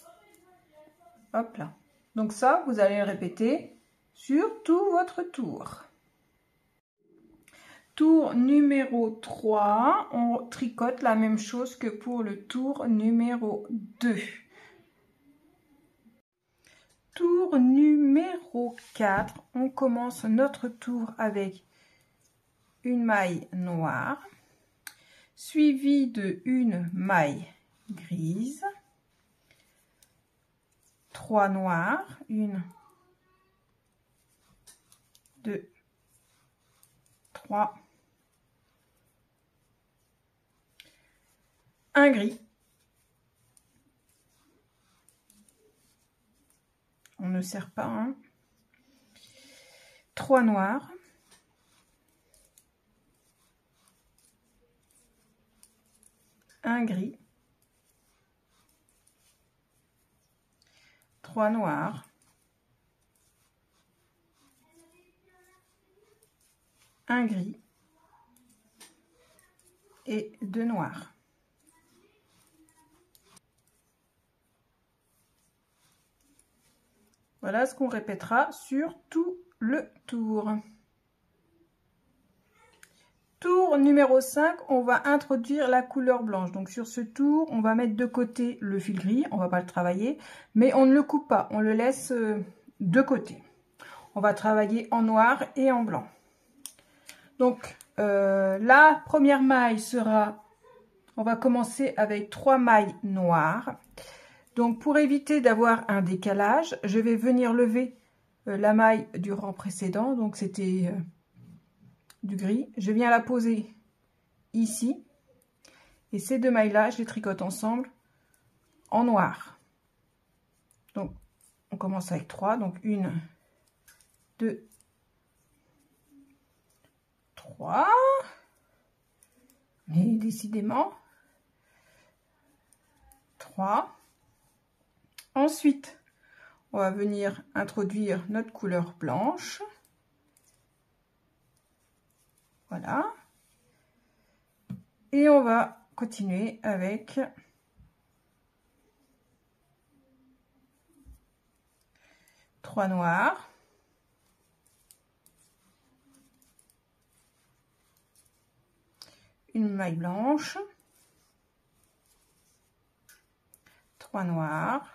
Hop là. Donc ça, vous allez le répéter sur tout votre tour. Tour numéro 3, on tricote la même chose que pour le tour numéro 2. Tour numéro 4, on commence notre tour avec une maille noire, suivie de une maille grise, 3 noirs, 1, 2, 3, un gris. On ne serre pas, hein. 3 noirs. Un gris. 3 noirs, un gris et 2 noirs. Voilà ce qu'on répétera sur tout le tour. Tour numéro 5, on va introduire la couleur blanche. Donc sur ce tour, on va mettre de côté le fil gris, on va pas le travailler, mais on ne le coupe pas, on le laisse de côté. On va travailler en noir et en blanc. Donc la première maille sera, on va commencer avec 3 mailles noires. Donc pour éviter d'avoir un décalage, je vais venir lever la maille du rang précédent, donc c'était du gris. Je viens la poser ici et ces 2 mailles là, je les tricote ensemble en noir. Donc on commence avec 3, donc 1, 2, 3, mais décidément 3. Ensuite, on va venir introduire notre couleur blanche. Voilà. Et on va continuer avec trois noirs. Une maille blanche. 3 noirs.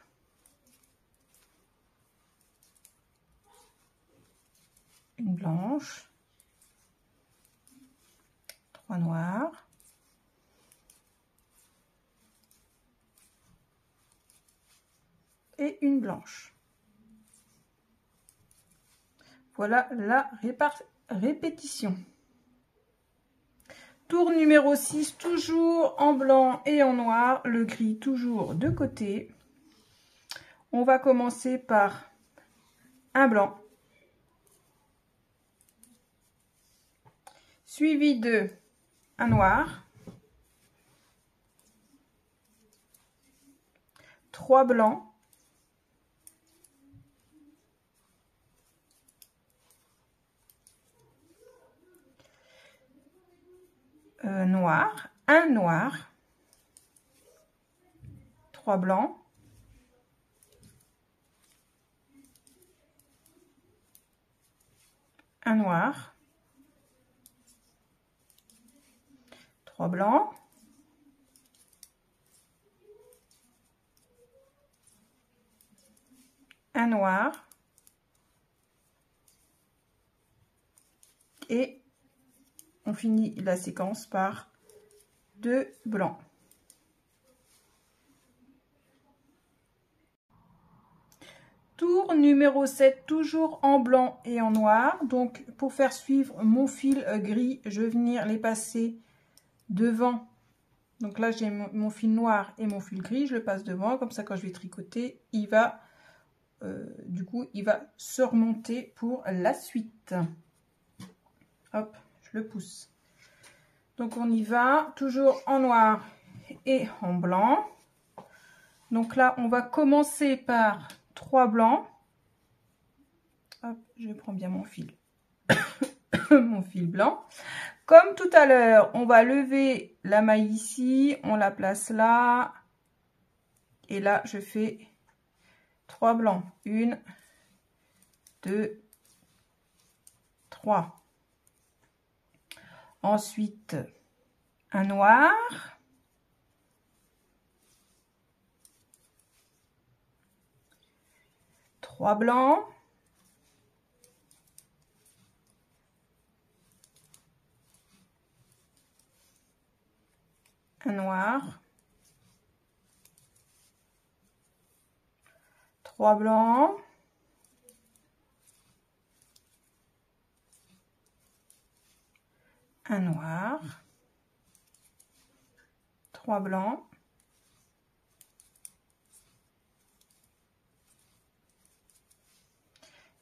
Une blanche, 3 noirs, et une blanche. Voilà la répétition. Tour numéro 6, toujours en blanc et en noir, le gris toujours de côté. On va commencer par un blanc, suivi de un noir, 3 blancs, noir, un noir, 3 blancs, un noir, 3 blancs, un noir et on finit la séquence par 2 blancs. Tour numéro 7, toujours en blanc et en noir. Donc pour faire suivre mon fil gris, je vais venir les passer devant. Donc là j'ai mon fil noir et mon fil gris, je le passe devant, comme ça quand je vais tricoter, il va du coup il va se remonter pour la suite. Hop, je le pousse. Donc on y va, toujours en noir et en blanc. Donc là on va commencer par 3 blancs. Hop, je prends bien mon fil mon fil blanc. Comme tout à l'heure, on va lever la maille ici, on la place là, et là je fais 3 blancs, 1, 2, 3. Ensuite un noir, trois blancs, un noir, 3 blancs, un noir, 3 blancs,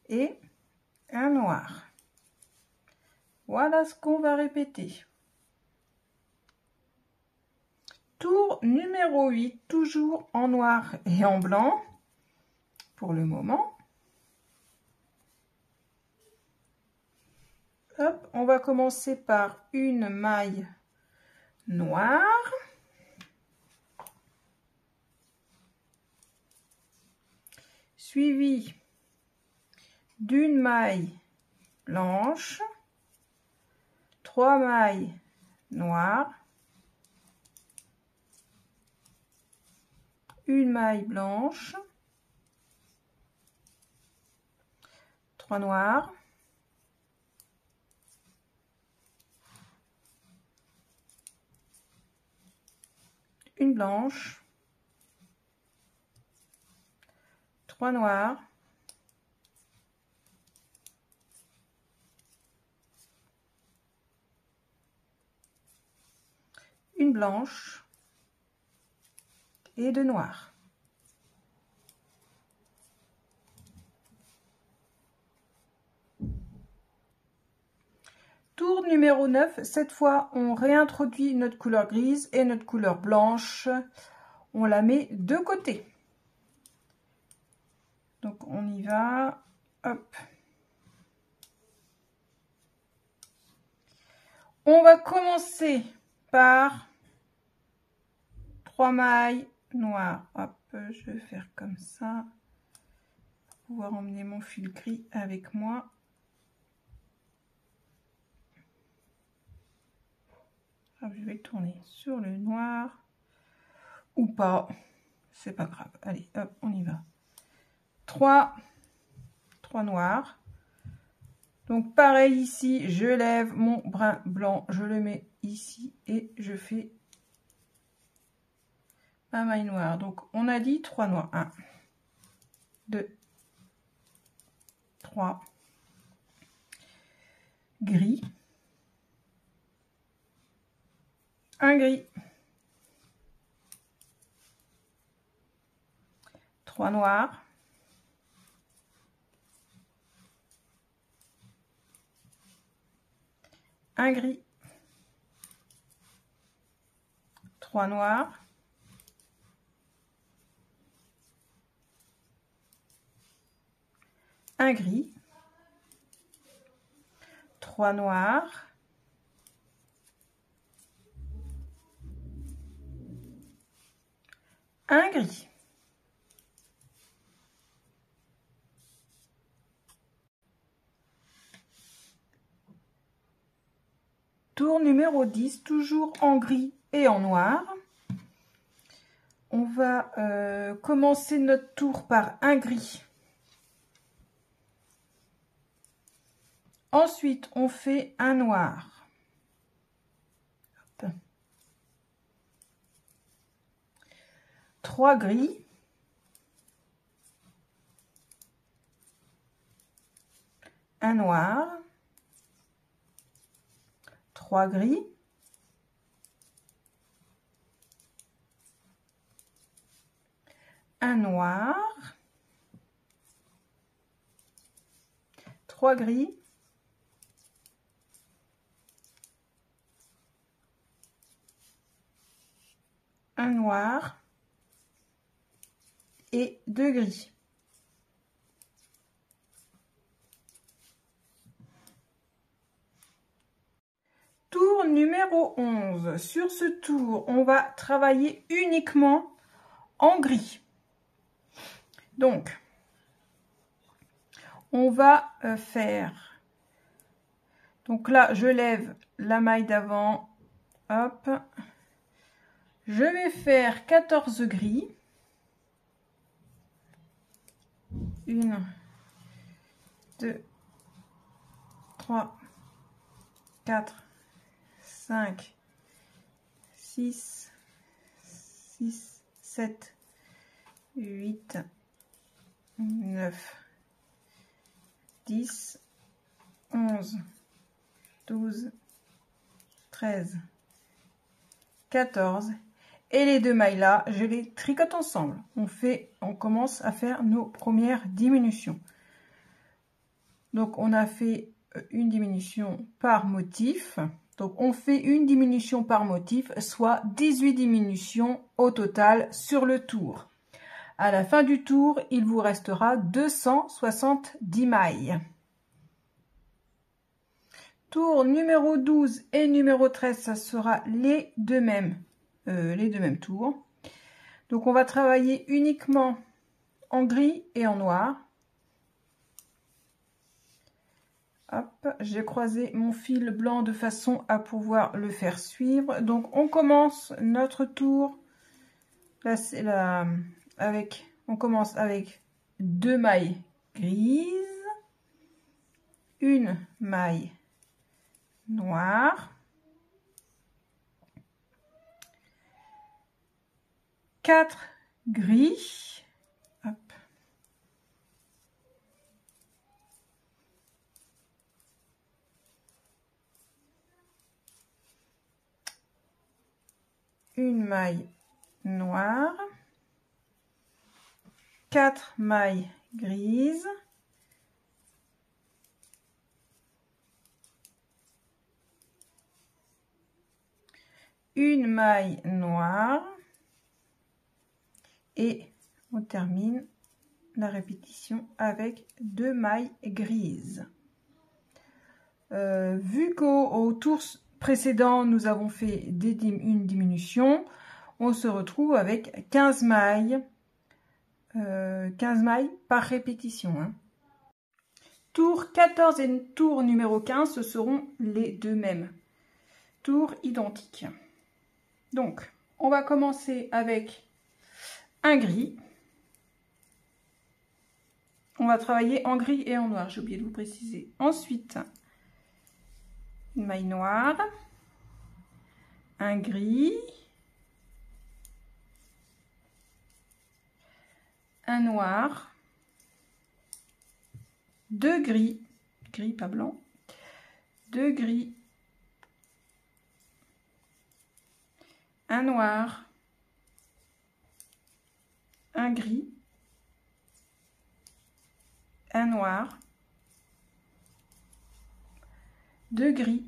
et un noir. Voilà ce qu'on va répéter. Tour numéro 8, toujours en noir et en blanc. pour le moment. Hop, on va commencer par une maille noire. Suivi d'une maille blanche, 3 mailles noires, une maille blanche, 3 noires, une blanche, 3 noires, une blanche et 2 noirs. Tour numéro 9, cette fois on réintroduit notre couleur grise et notre couleur blanche, on la met de côté. Donc on y va, hop. On va commencer par 3 mailles noires. Hop, je vais faire comme ça pour pouvoir emmener mon fil gris avec moi. Hop, je vais tourner sur le noir ou pas, c'est pas grave. Allez, hop, on y va. 3 noirs. Donc pareil ici, je lève mon brin blanc, je le mets ici et je fais ma maille noire. Donc on a dit 3 noirs. 1, 2, 3. Gris. Un gris. 3 noirs. Un gris. 3 noirs. Un gris. 3 noirs. Un gris. Tour numéro 10, toujours en gris et en noir. On va commencer notre tour par un gris. Ensuite, on fait un noir. Hop. 3 gris. Un noir. 3 gris. Un noir. 3 gris. Un noir et 2 gris. Tour numéro 11. Sur ce tour, on va travailler uniquement en gris. Donc, on va faire... Donc là, je lève la maille d'avant. Hop. Je vais faire 14 gris. 1, 2, 3, 4, 5, 6, 7, 8, 9, 10, 11, 12, 13, 14. Et les 2 mailles là, je les tricote ensemble. On commence à faire nos premières diminutions. Donc on a fait une diminution par motif. Donc on fait une diminution par motif, soit 18 diminutions au total sur le tour. À la fin du tour, il vous restera 270 mailles. Tour numéro 12 et numéro 13, ça sera les deux mêmes tours. Donc on va travailler uniquement en gris et en noir. Hop, j'ai croisé mon fil blanc de façon à pouvoir le faire suivre. Donc on commence notre tour. Là c'est on commence avec 2 mailles grises, une maille noire, 4 gris, hop. Une maille noire, 4 mailles grises, une maille noire et on termine la répétition avec 2 mailles grises. Vu qu'au tour précédent nous avons fait une diminution, on se retrouve avec 15 mailles par répétition, hein. Tour 14 et tour numéro 15, ce seront les deux mêmes tours identiques. Donc on va commencer avec un gris. On va travailler en gris et en noir, j'ai oublié de vous préciser. Ensuite, une maille noire, un gris, un noir, 2 gris, gris pas blanc, 2 gris, un noir, un gris, un noir, 2 gris,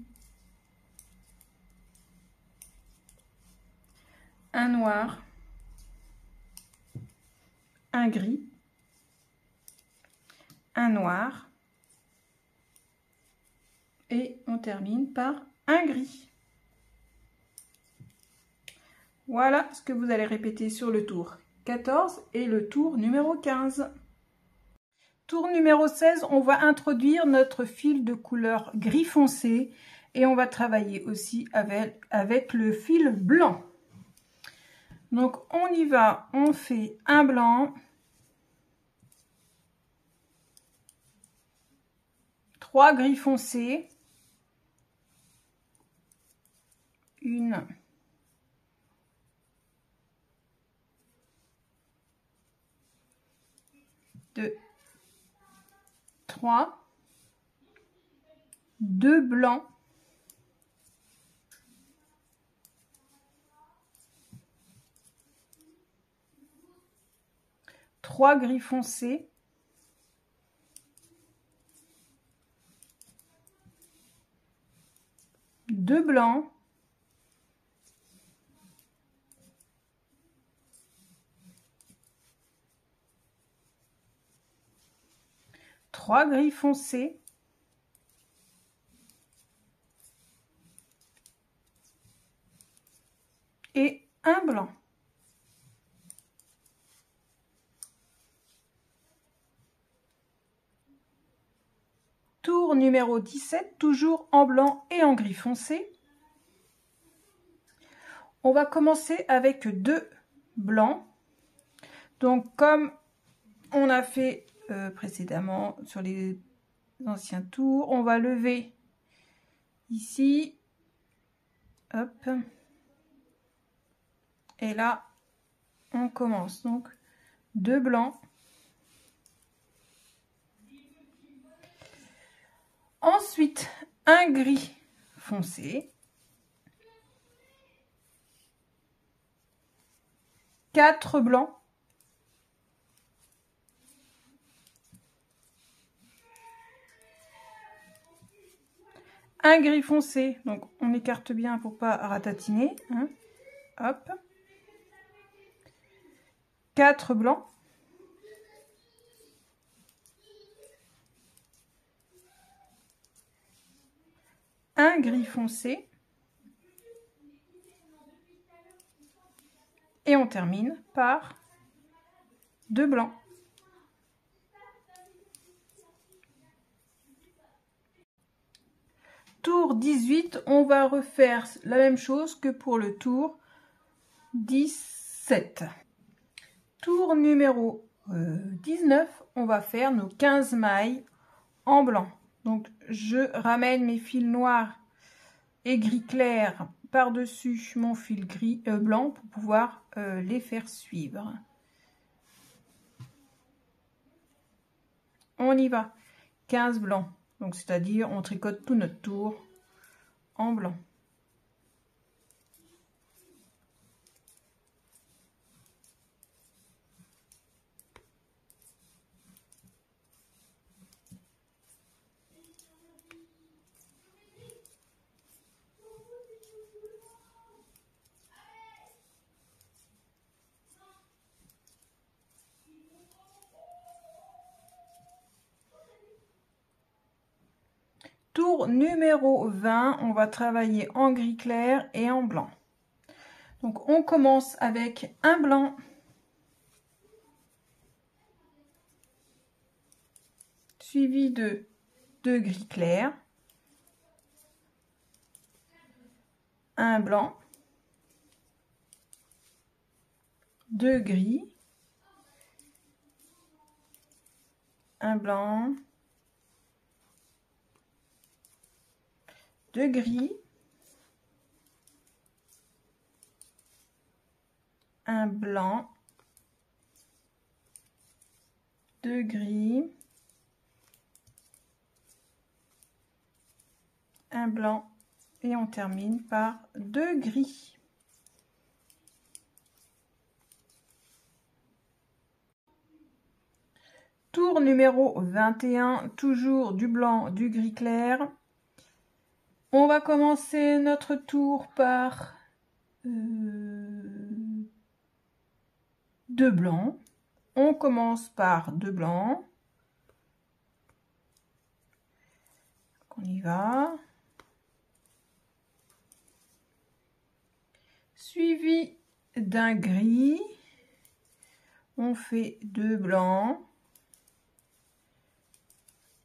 un noir, un gris, un noir et on termine par un gris. Voilà ce que vous allez répéter sur le tour 14 et le tour numéro 15. Tour numéro 16, on va introduire notre fil de couleur gris foncé et on va travailler aussi avec le fil blanc. Donc on y va, on fait un blanc, 3 gris foncés, une, 2, 3, 2 blancs, 3 gris foncés, 2 blancs, 3 gris foncés, et un blanc. Tour numéro 17, toujours en blanc et en gris foncé. On va commencer avec 2 blancs. Donc comme on a fait précédemment sur les anciens tours, on va lever ici, hop, et là on commence. Donc 2 blancs, ensuite un gris foncé, 4 blancs, un gris foncé, donc on écarte bien pour pas ratatiner, hein. Hop, 4 blancs, un gris foncé et on termine par 2 blancs. Tour 18, on va refaire la même chose que pour le tour 17. Tour numéro 19, on va faire nos 15 mailles en blanc. Donc je ramène mes fils noirs et gris clair par-dessus mon fil gris blanc pour pouvoir les faire suivre. On y va. 15 blancs. Donc c'est-à-dire on tricote tout notre tour en blanc. Tour numéro 20, on va travailler en gris clair et en blanc. Donc on commence avec un blanc, suivi de 2 gris clairs, un blanc, 2 gris, un blanc, 2 gris, un blanc, 2 gris, un blanc et on termine par 2 gris. Tour numéro 21, toujours du blanc, du gris clair. On va commencer notre tour par 2 blancs. On commence par 2 blancs. On y va. Suivi d'un gris. On fait 2 blancs.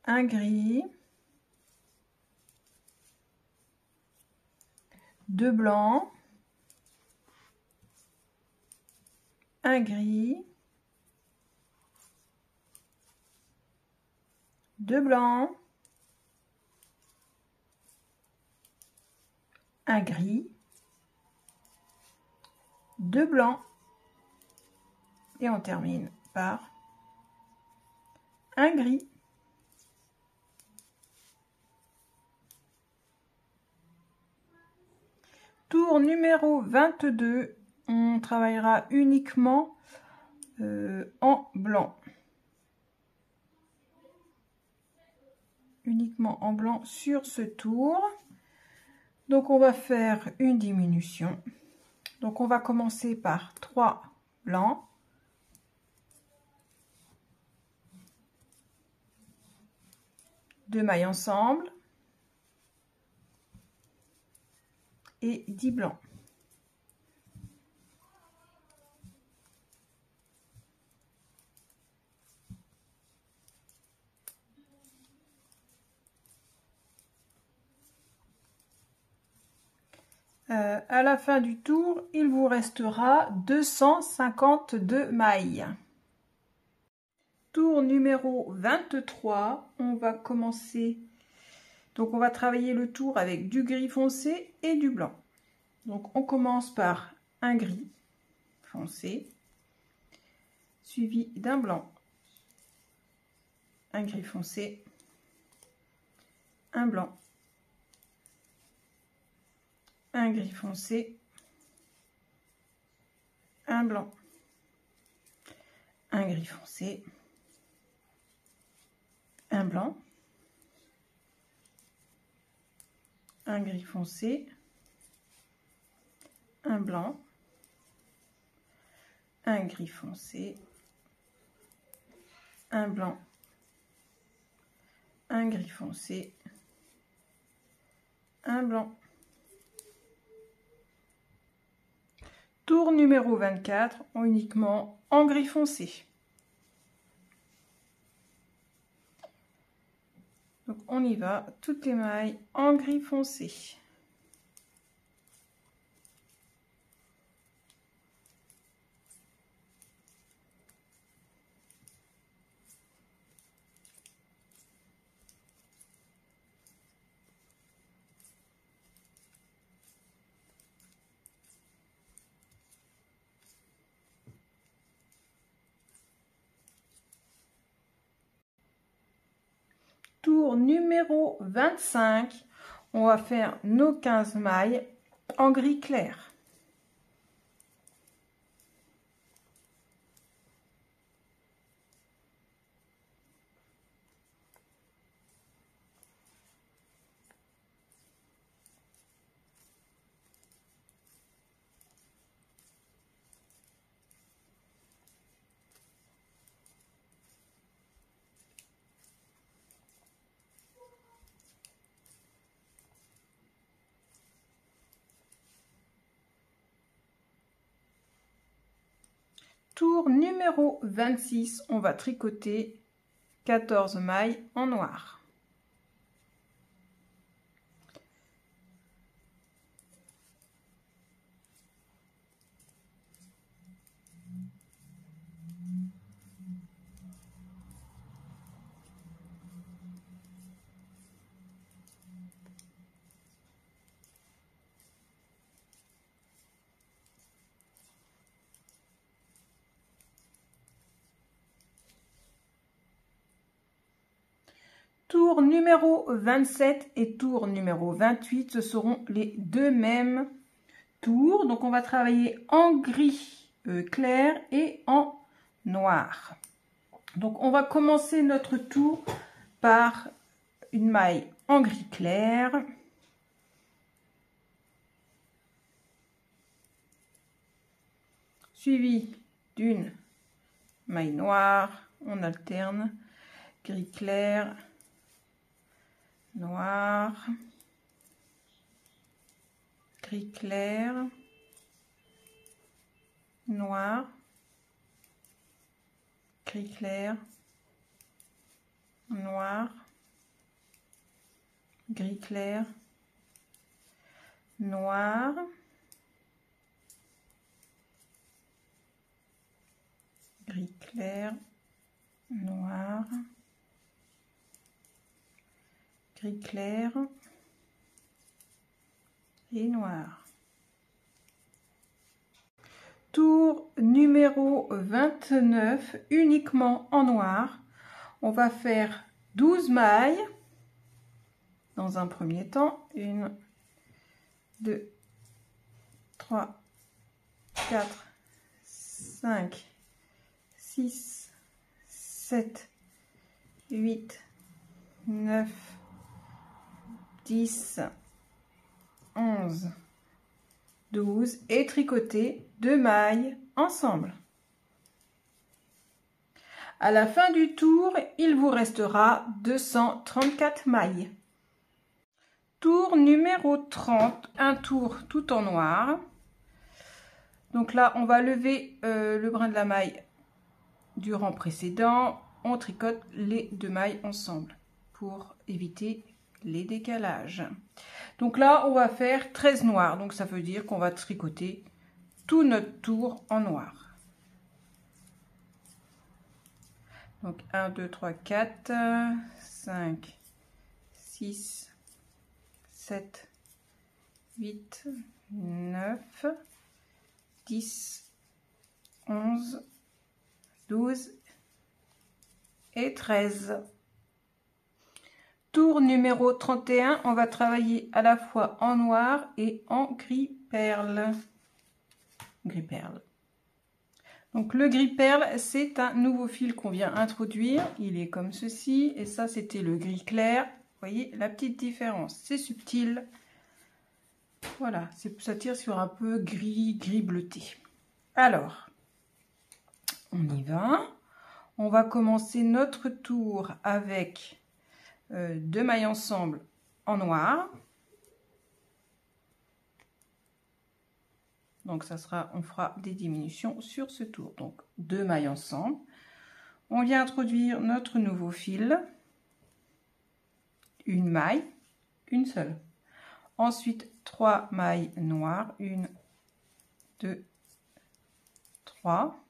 Un gris. 2 blancs. Un gris. 2 blancs. Un gris. 2 blancs. Et on termine par un gris. Tour numéro 22, on travaillera uniquement en blanc. Uniquement en blanc sur ce tour. Donc on va faire une diminution. Donc on va commencer par 3 blancs. Deux mailles ensemble. Et 10 blancs. À la fin du tour, il vous restera 252 mailles. Tour numéro 23, on va commencer. Donc on va travailler le tour avec du gris foncé et du blanc. Donc on commence par un gris foncé, suivi d'un blanc, un gris foncé, un blanc, un gris foncé, un blanc, un gris foncé, un blanc, un gris foncé, un blanc, un gris foncé, un blanc, un gris foncé, un blanc. Tour numéro 24, uniquement en gris foncé. Donc on y va, toutes les mailles en gris foncé. Tour numéro 25, on va faire nos 15 mailles en gris clair. Tour numéro 26, on va tricoter 14 mailles en noir. Tour numéro 27 et tour numéro 28, ce seront les deux mêmes tours. Donc on va travailler en gris clair et en noir. Donc on va commencer notre tour par une maille en gris clair. Suivi d'une maille noire. On alterne gris clair, noir, gris clair, noir, gris clair, noir, gris clair, noir, gris clair, noir, gris clair et noir. Tour numéro 29, uniquement en noir. On va faire 12 mailles dans un premier temps. 1, 2, 3, 4, 5, 6, 7, 8, 9, 10, 11, 12 et tricoter 2 mailles ensemble. À la fin du tour, il vous restera 234 mailles. Tour numéro 30, un tour tout en noir. Donc là, on va lever le brin de la maille du rang précédent. On tricote les 2 mailles ensemble pour éviter les décalages. Donc là, on va faire 13 noirs. Donc ça veut dire qu'on va tricoter tout notre tour en noir. Donc 1, 2, 3, 4, 5, 6, 7, 8, 9, 10, 11, 12 et 13. Tour numéro 31, on va travailler à la fois en noir et en gris perle. Gris perle. Donc le gris perle, c'est un nouveau fil qu'on vient introduire. Il est comme ceci et ça c'était le gris clair. Vous voyez la petite différence, c'est subtil. Voilà, ça tire sur un peu gris bleuté. Alors, on y va. On va commencer notre tour avec 2 mailles ensemble en noir. Donc ça sera, on fera des diminutions sur ce tour. Donc 2 mailles ensemble. On vient introduire notre nouveau fil. Une maille, une seule. Ensuite 3 mailles noires, 1, 2, 3.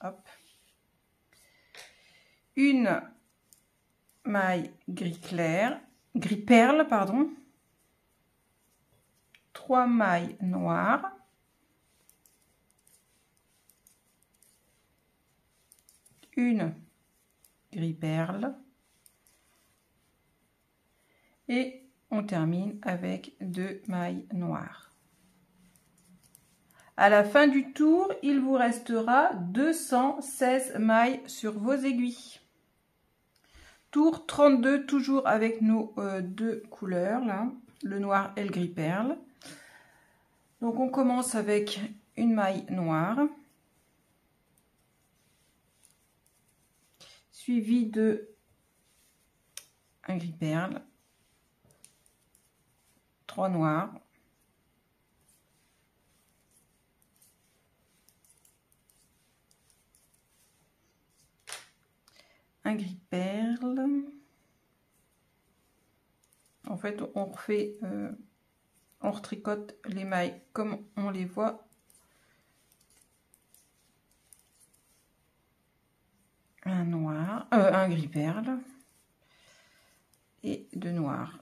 Hop. Une maille gris clair, gris perle, pardon. 3 mailles noires. Une gris perle. Et on termine avec 2 mailles noires. À la fin du tour, il vous restera 216 mailles sur vos aiguilles. Tour 32, toujours avec nos deux couleurs, là, le noir et le gris perle. Donc on commence avec une maille noire, suivi de un gris perle, 3 noirs, un gris perle. En fait, on refait, on retricote les mailles comme on les voit. Un noir, un gris perle et 2 noirs.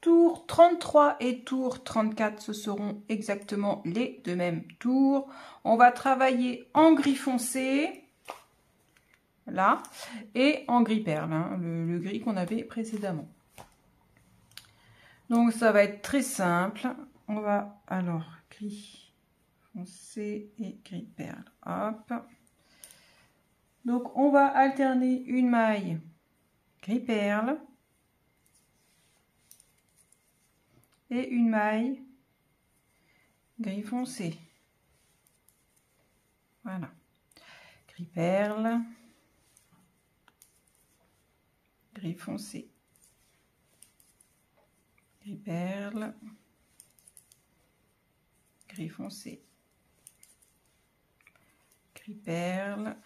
Tour 33 et tour 34, ce seront exactement les deux mêmes tours. On va travailler en gris foncé, là, et en gris perle, hein, le gris qu'on avait précédemment. Donc ça va être très simple. On va alors gris foncé et gris perle. Hop. Donc on va alterner une maille gris perle et une maille gris foncé. Voilà. Gris perle, gris foncé. Gris perle, gris foncé. Gris perle,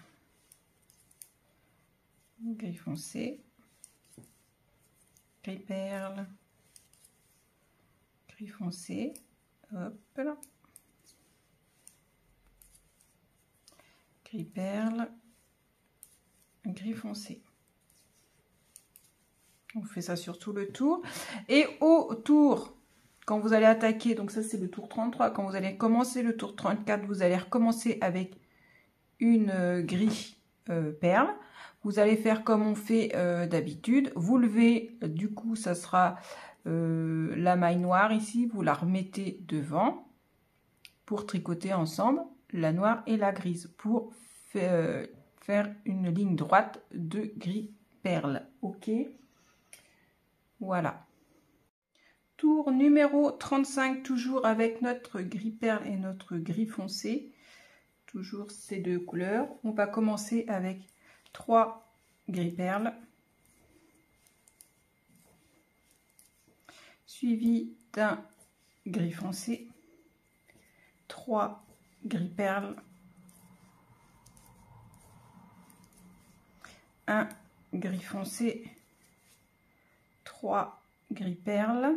gris foncé. Gris perle, gris foncé. Hop là. Gris perle, gris foncé. On fait ça sur tout le tour. Et au tour, quand vous allez attaquer, donc ça c'est le tour 33, quand vous allez commencer le tour 34, vous allez recommencer avec une grille perle. Vous allez faire comme on fait d'habitude. Vous levez, du coup ça sera la maille noire ici, vous la remettez devant pour tricoter ensemble la noire et la grise pour faire une ligne droite de gris perle. Ok, voilà. Tour numéro 35, toujours avec notre gris perle et notre gris foncé, toujours ces deux couleurs. On va commencer avec 3 gris perle, suivi d'un gris foncé, 3 gris perle, un gris foncé, 3 gris perle,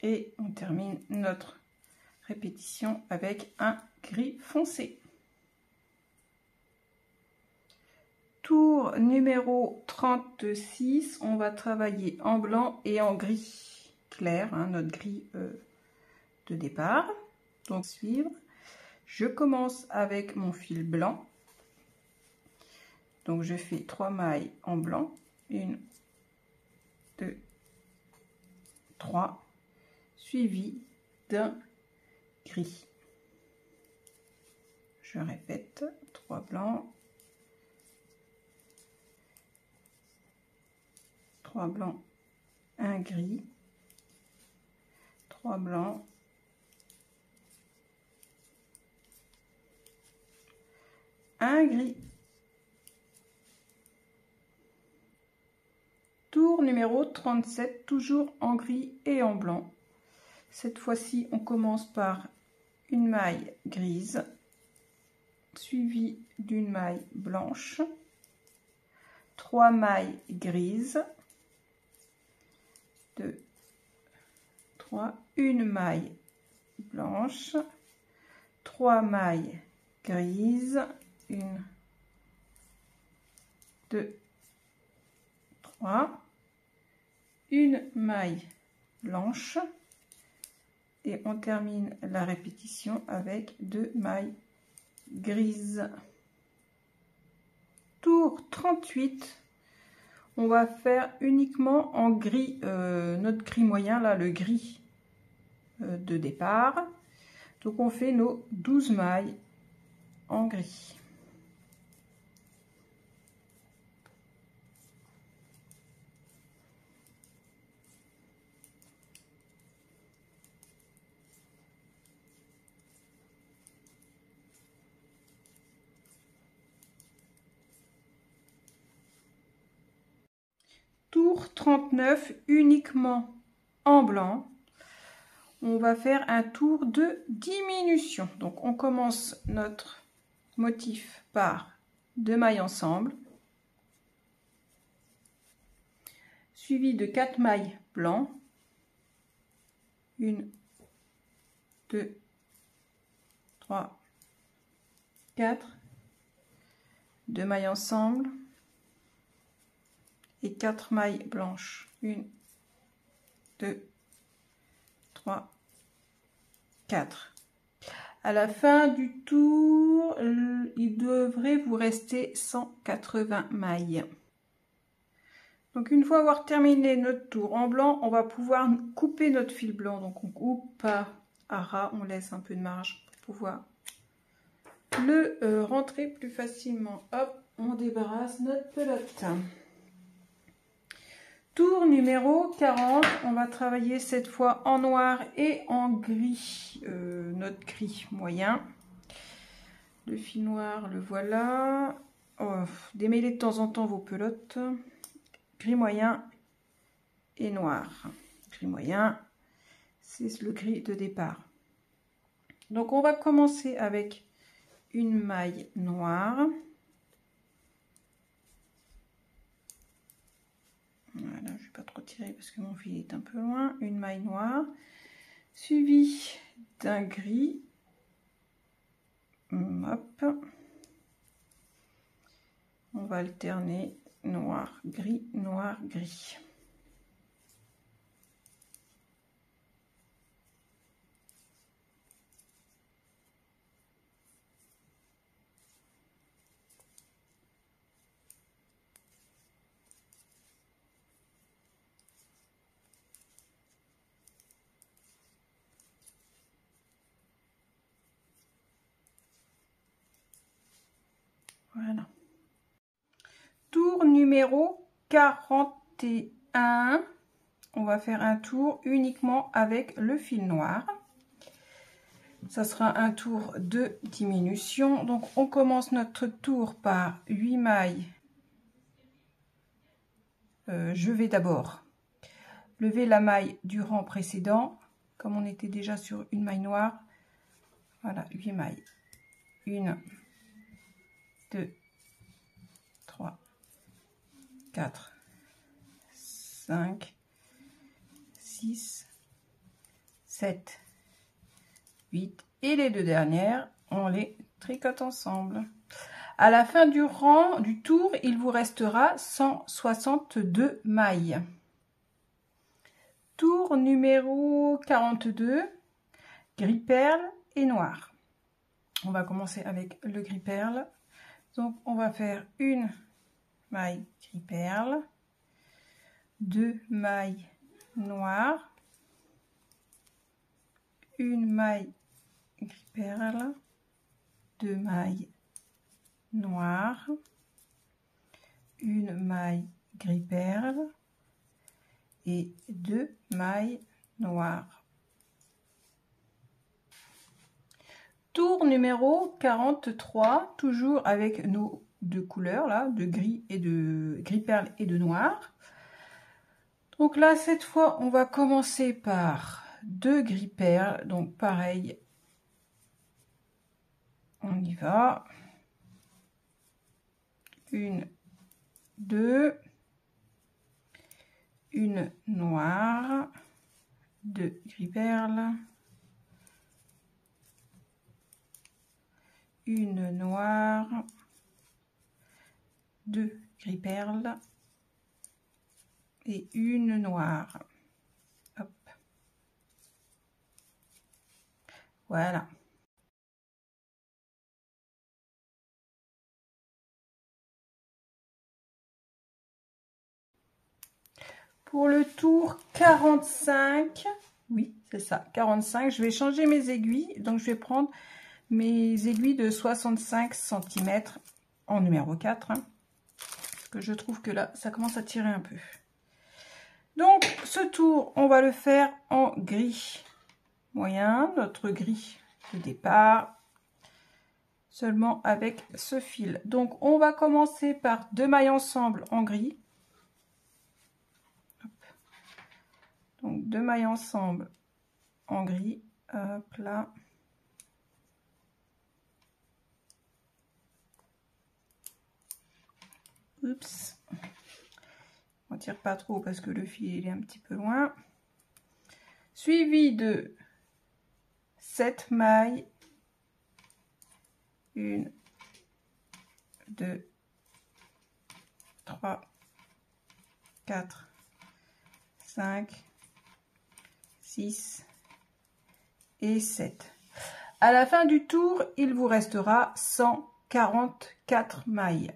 et on termine notre répétition avec un gris foncé. Tour numéro 36, on va travailler en blanc et en gris clair, hein, notre gris de départ. Donc suivre, je commence avec mon fil blanc. Donc je fais 3 mailles en blanc, 1, 2, 3, suivi d'un gris. Je répète, 3 blancs, 3 blancs, un gris, 3 blancs, un gris, numéro 37, toujours en gris et en blanc. Cette fois-ci, on commence par une maille grise, suivie d'une maille blanche, 3 mailles grises, 2, 3, une maille blanche, 3 mailles grises, 1, 2, 3, une maille blanche et on termine la répétition avec 2 mailles grises. Tour 38, on va faire uniquement en gris, notre gris moyen là, le gris de départ. Donc on fait nos 12 mailles en gris. Tour 39, uniquement en blanc. On va faire un tour de diminution. Donc on commence notre motif par 2 mailles ensemble, suivi de 4 mailles blancs, 1, 2, 3, 4, 2 mailles ensemble et 4 mailles blanches, 1, 2, 3, 4. À la fin du tour, il devrait vous rester 180 mailles. Donc une fois avoir terminé notre tour en blanc, on va pouvoir couper notre fil blanc. Donc on coupe pas à ras, on laisse un peu de marge pour pouvoir le rentrer plus facilement. Hop, on débarrasse notre pelote. Tour numéro 40, on va travailler cette fois en noir et en gris, notre gris moyen. Le fil noir, le voilà. Oh, démêlez de temps en temps vos pelotes. Gris moyen et noir. Gris moyen, c'est le gris de départ. Donc on va commencer avec une maille noire. Voilà, je ne vais pas trop tirer parce que mon fil est un peu loin. Une maille noire, suivie d'un gris. Hop. On va alterner noir, gris, noir, gris. Voilà. Tour numéro 41. On va faire un tour uniquement avec le fil noir. Ça sera un tour de diminution. Donc on commence notre tour par 8 mailles. Je vais d'abord lever la maille du rang précédent. Comme on était déjà sur une maille noire. Voilà, 8 mailles. 1, 2, 3, 4, 5, 6, 7, 8 et les 2 dernières, on les tricote ensemble. À la fin du rang, du tour, il vous restera 162 mailles. Tour numéro 42, gris perle et noir. On va commencer avec le gris perle. Donc on va faire une maille gris perle, 2 mailles noires, une maille gris perle, 2 mailles noires, une maille gris perle et 2 mailles noires. Tour numéro 43, toujours avec nos deux couleurs là, de gris et de gris perle et de noir. Donc là, cette fois, on va commencer par 2 gris perles. Donc pareil, on y va. 1, 2, une noire, 2 gris perles, une noire, 2 gris perles et une noire. Hop. Voilà. Pour le tour 45, oui, c'est ça, 45, je vais changer mes aiguilles. Donc, je vais prendre mes aiguilles de 65 cm en numéro 4. Parce que je trouve que là, ça commence à tirer un peu. Donc, ce tour, on va le faire en gris moyen, notre gris de départ, seulement avec ce fil. Donc, on va commencer par 2 mailles ensemble en gris. Hop. Donc, 2 mailles ensemble en gris. Hop là. Oups. On tire pas trop parce que le fil il est un petit peu loin. Suivi de 7 mailles. 1, 2, 3, 4, 5, 6 et 7. À la fin du tour, il vous restera 144 mailles.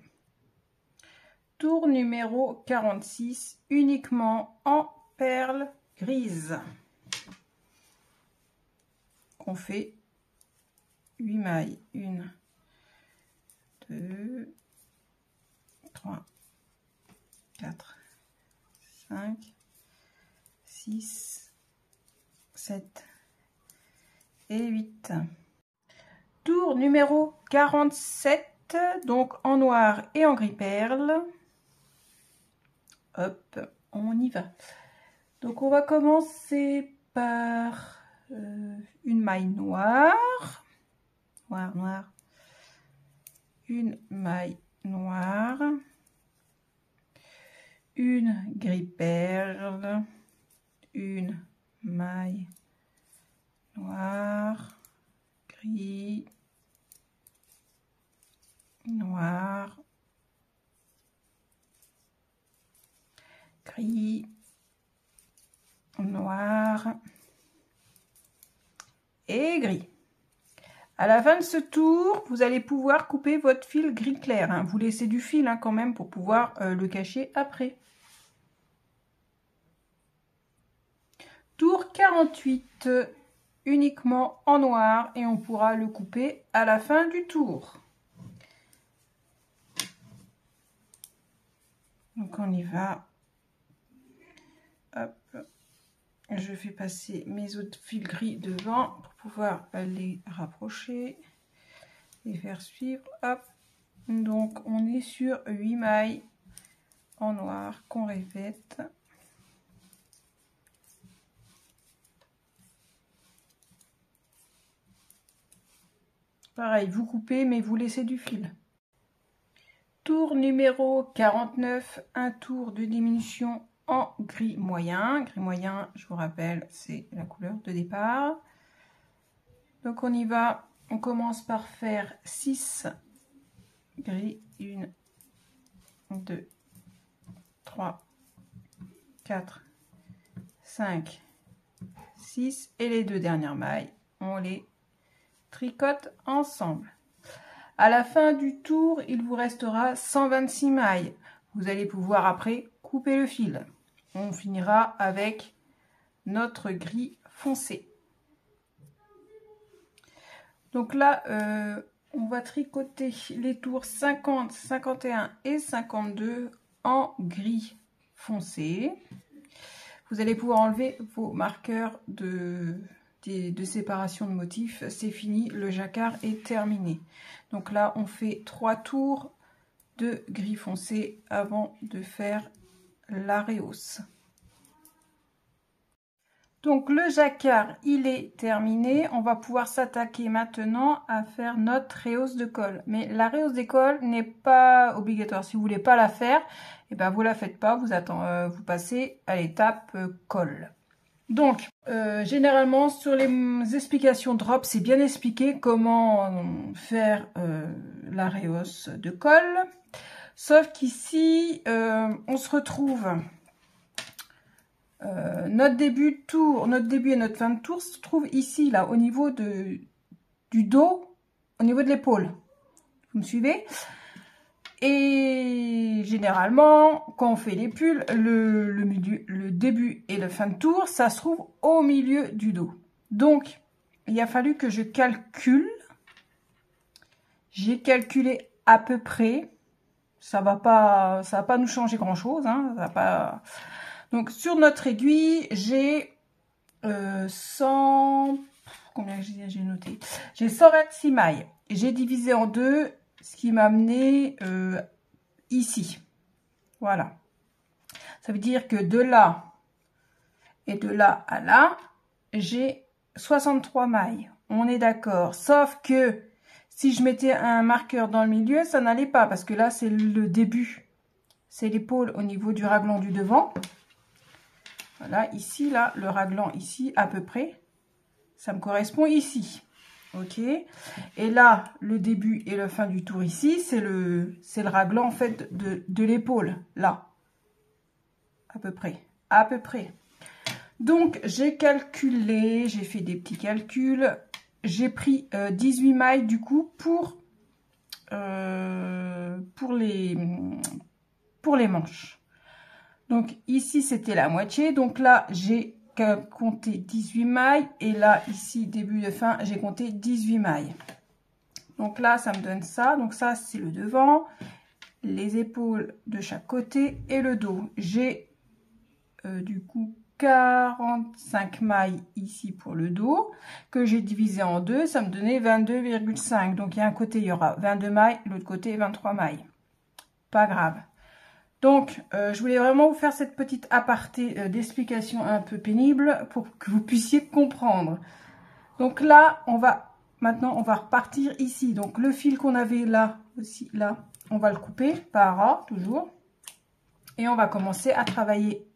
Tour numéro 46, uniquement en perles grises. On fait 8 mailles. 1, 2, 3, 4, 5, 6, 7 et 8. Tour numéro 47, donc en noir et en gris perle. Hop, on y va. Donc on va commencer par une maille noire, noire, une maille noire, une gris perle, une maille noire, gris, noir, gris, noir et gris. À la fin de ce tour, vous allez pouvoir couper votre fil gris clair. Hein. Vous laissez du fil hein, quand même pour pouvoir le cacher après. Tour 48, uniquement en noir et on pourra le couper à la fin du tour. Donc on y va. Hop. Je fais passer mes autres fils gris devant pour pouvoir les rapprocher et faire suivre. Hop. Donc on est sur 8 mailles en noir qu'on répète. Pareil, vous coupez mais vous laissez du fil. Tour numéro 49, un tour de diminution en gris moyen. Gris moyen, je vous rappelle, c'est la couleur de départ. Donc on y va, on commence par faire 6 gris, 1, 2, 3, 4, 5, 6 et les 2 dernières mailles, on les tricote ensemble. À la fin du tour, il vous restera 126 mailles. Vous allez pouvoir après couper le fil. On finira avec notre gris foncé. Donc là, on va tricoter les tours 50, 51 et 52 en gris foncé. Vous allez pouvoir enlever vos marqueurs de séparation de motifs. C'est fini, le jacquard est terminé. Donc là, on fait 3 tours de gris foncé avant de faire la rehausse. Donc le jacquard, il est terminé. On va pouvoir s'attaquer maintenant à faire notre rehausse de col. Mais la rehausse de col n'est pas obligatoire. Si vous voulez pas la faire, et ben vous la faites pas. Vous passez à l'étape col. Donc généralement sur les explications drop, c'est bien expliqué comment faire la rehausse de col. Sauf qu'ici, on se retrouve. Notre début de tour, notre début et notre fin de tour se trouve ici, là, au niveau du dos, au niveau de l'épaule. Vous me suivez? Et généralement, quand on fait les pulls, le début et le fin de tour, ça se trouve au milieu du dos. Donc, il a fallu que je calcule. J'ai calculé à peu près. Ça va pas nous changer grand-chose, hein, ça va pas... Donc, sur notre aiguille, j'ai 100... Combien j'ai noté? J'ai 126 mailles. J'ai divisé en deux, ce qui m'a amené ici. Voilà. Ça veut dire que de là et de là à là, j'ai 63 mailles. On est d'accord. Sauf que si je mettais un marqueur dans le milieu, ça n'allait pas. Parce que là, c'est le début. C'est l'épaule au niveau du raglan du devant. Voilà, ici, là, le raglan ici, à peu près, ça me correspond ici. Ok. Et là, le début et la fin du tour ici, c'est le raglan, en fait, de l'épaule, là. À peu près. À peu près. Donc, j'ai calculé, j'ai fait des petits calculs. J'ai pris 18 mailles, du coup, pour les manches. Donc ici c'était la moitié, donc là j'ai compté 18 mailles et là ici début de fin j'ai compté 18 mailles. Donc là ça me donne ça, donc ça c'est le devant, les épaules de chaque côté et le dos. J'ai du coup 45 mailles ici pour le dos que j'ai divisé en deux, ça me donnait 22,5. Donc il y a un côté il y aura 22 mailles, l'autre côté 23 mailles. Pas grave. Donc, je voulais vraiment vous faire cette petite aparté d'explication un peu pénible pour que vous puissiez comprendre. Donc là, maintenant, on va repartir ici. Donc, le fil qu'on avait là, aussi là, on va le couper par ras, toujours. Et on va commencer à travailler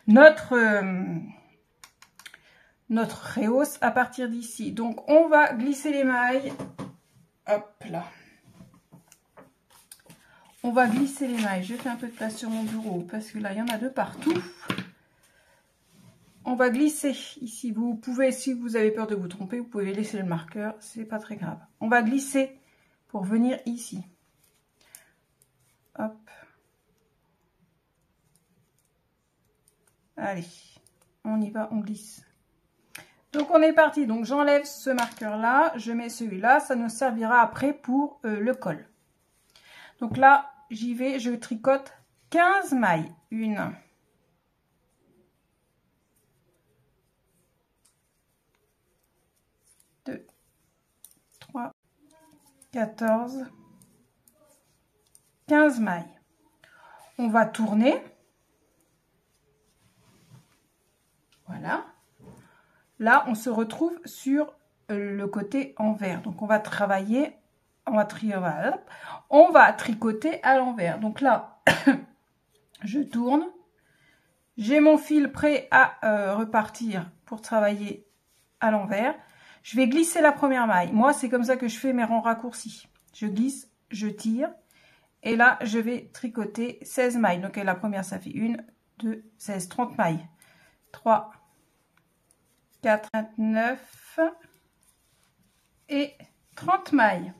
notre rehausse à partir d'ici. Donc, on va glisser les mailles. Hop là. On va glisser les mailles. Je fais un peu de place sur mon bureau parce que là, il y en a de partout. On va glisser ici. Vous pouvez, si vous avez peur de vous tromper, vous pouvez laisser le marqueur. C'est pas très grave. On va glisser pour venir ici. Hop. Allez, on y va, on glisse. Donc, on est parti. Donc, j'enlève ce marqueur-là. Je mets celui-là. Ça nous servira après pour le col. Donc là, j'y vais, je tricote 15 mailles. 1, 2, 3, 14, 15 mailles. On va tourner. Voilà. Là, on se retrouve sur le côté envers. Donc, on va travailler, on va tricoter à l'envers. Donc là, je tourne. J'ai mon fil prêt à repartir pour travailler à l'envers. Je vais glisser la première maille. Moi, c'est comme ça que je fais mes rangs raccourcis. Je glisse, je tire. Et là, je vais tricoter 16 mailles. Donc, la première, ça fait 1, 2, 16, 30 mailles. 3, 4, 29 et 30 mailles.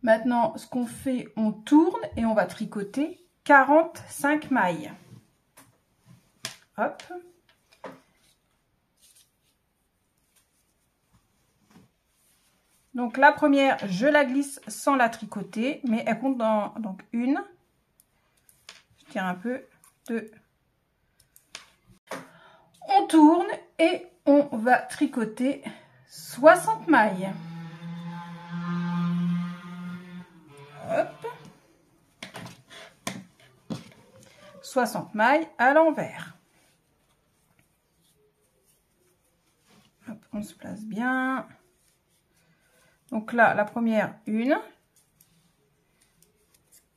Maintenant, ce qu'on fait, on tourne et on va tricoter 45 mailles. Hop. Donc, la première, je la glisse sans la tricoter, mais elle compte dans donc 1. Je tire un peu. 2. On tourne et on va tricoter 60 mailles. Hop. 60 mailles à l'envers. on se place bien. Donc là, la première, 1,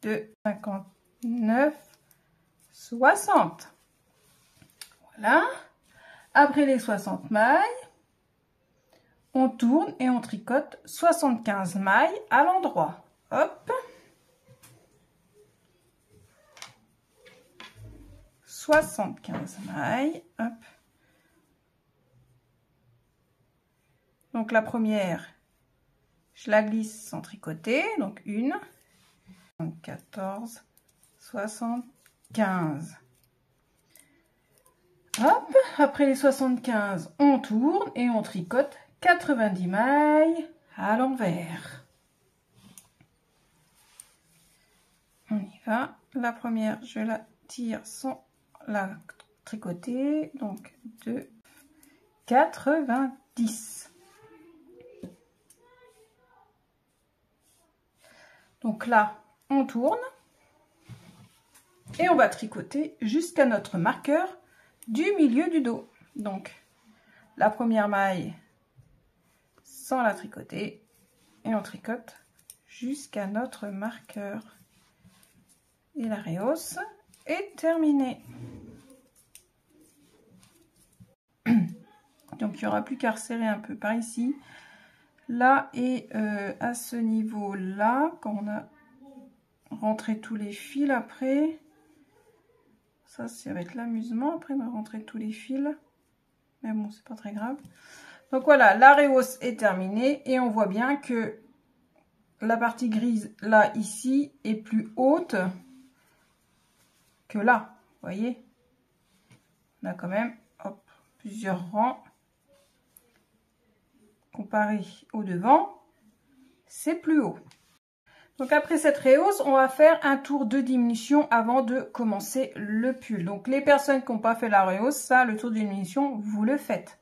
2, 59, 60. Voilà. Après les 60 mailles, on tourne et on tricote 75 mailles à l'endroit. Hop. 75 mailles. Hop. Donc la première, je la glisse sans tricoter. Donc 1, 14, 75. Hop, après les 75, on tourne et on tricote 90 mailles à l'envers. On y va. La première, je la tire sans la tricoter. Donc 2, 90. Donc là, on tourne et on va tricoter jusqu'à notre marqueur du milieu du dos. Donc la première maille sans la tricoter et on tricote jusqu'à notre marqueur et la rehausse est terminée. Donc il n'y aura plus qu'à resserrer un peu par ici, là, et à ce niveau là, quand on a rentré tous les fils après, ça va être l'amusement après de rentrer tous les fils, mais bon, c'est pas très grave. Donc voilà, la rehausse est terminée et on voit bien que la partie grise là ici est plus haute que là, vous voyez, on a quand même, hop, plusieurs rangs. Comparé au devant, c'est plus haut. Donc après cette rehausse, on va faire un tour de diminution avant de commencer le pull. Donc les personnes qui n'ont pas fait la rehausse, ça, le tour de diminution, vous le faites.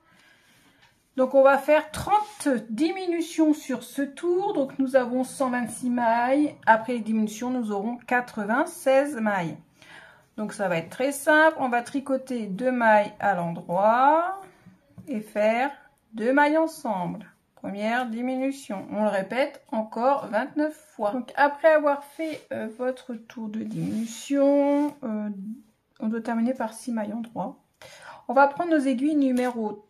Donc on va faire 30 diminutions sur ce tour. Donc nous avons 126 mailles. Après les diminutions, nous aurons 96 mailles. Donc ça va être très simple. On va tricoter 2 mailles à l'endroit et faire 2 mailles ensemble. Première diminution. On le répète encore 29 fois. Donc après avoir fait votre tour de diminution, on doit terminer par 6 mailles endroit. On va prendre nos aiguilles numéro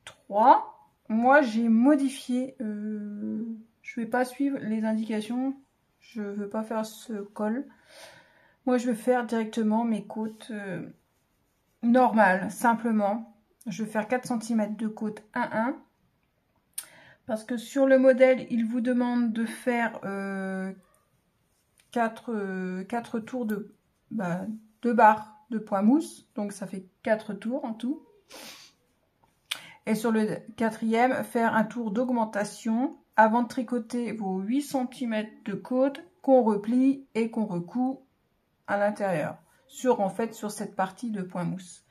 3. Moi j'ai modifié, je ne vais pas suivre les indications, je ne veux pas faire ce col. Moi je vais faire directement mes côtes normales, simplement. Je vais faire 4 cm de côte 1-1. Parce que sur le modèle, il vous demande de faire 4 tours de barres de point mousse. Donc ça fait 4 tours en tout. Et sur le 4e, faire un tour d'augmentation avant de tricoter vos 8 cm de côte qu'on replie et qu'on recoud à l'intérieur. En fait, sur cette partie de point mousse.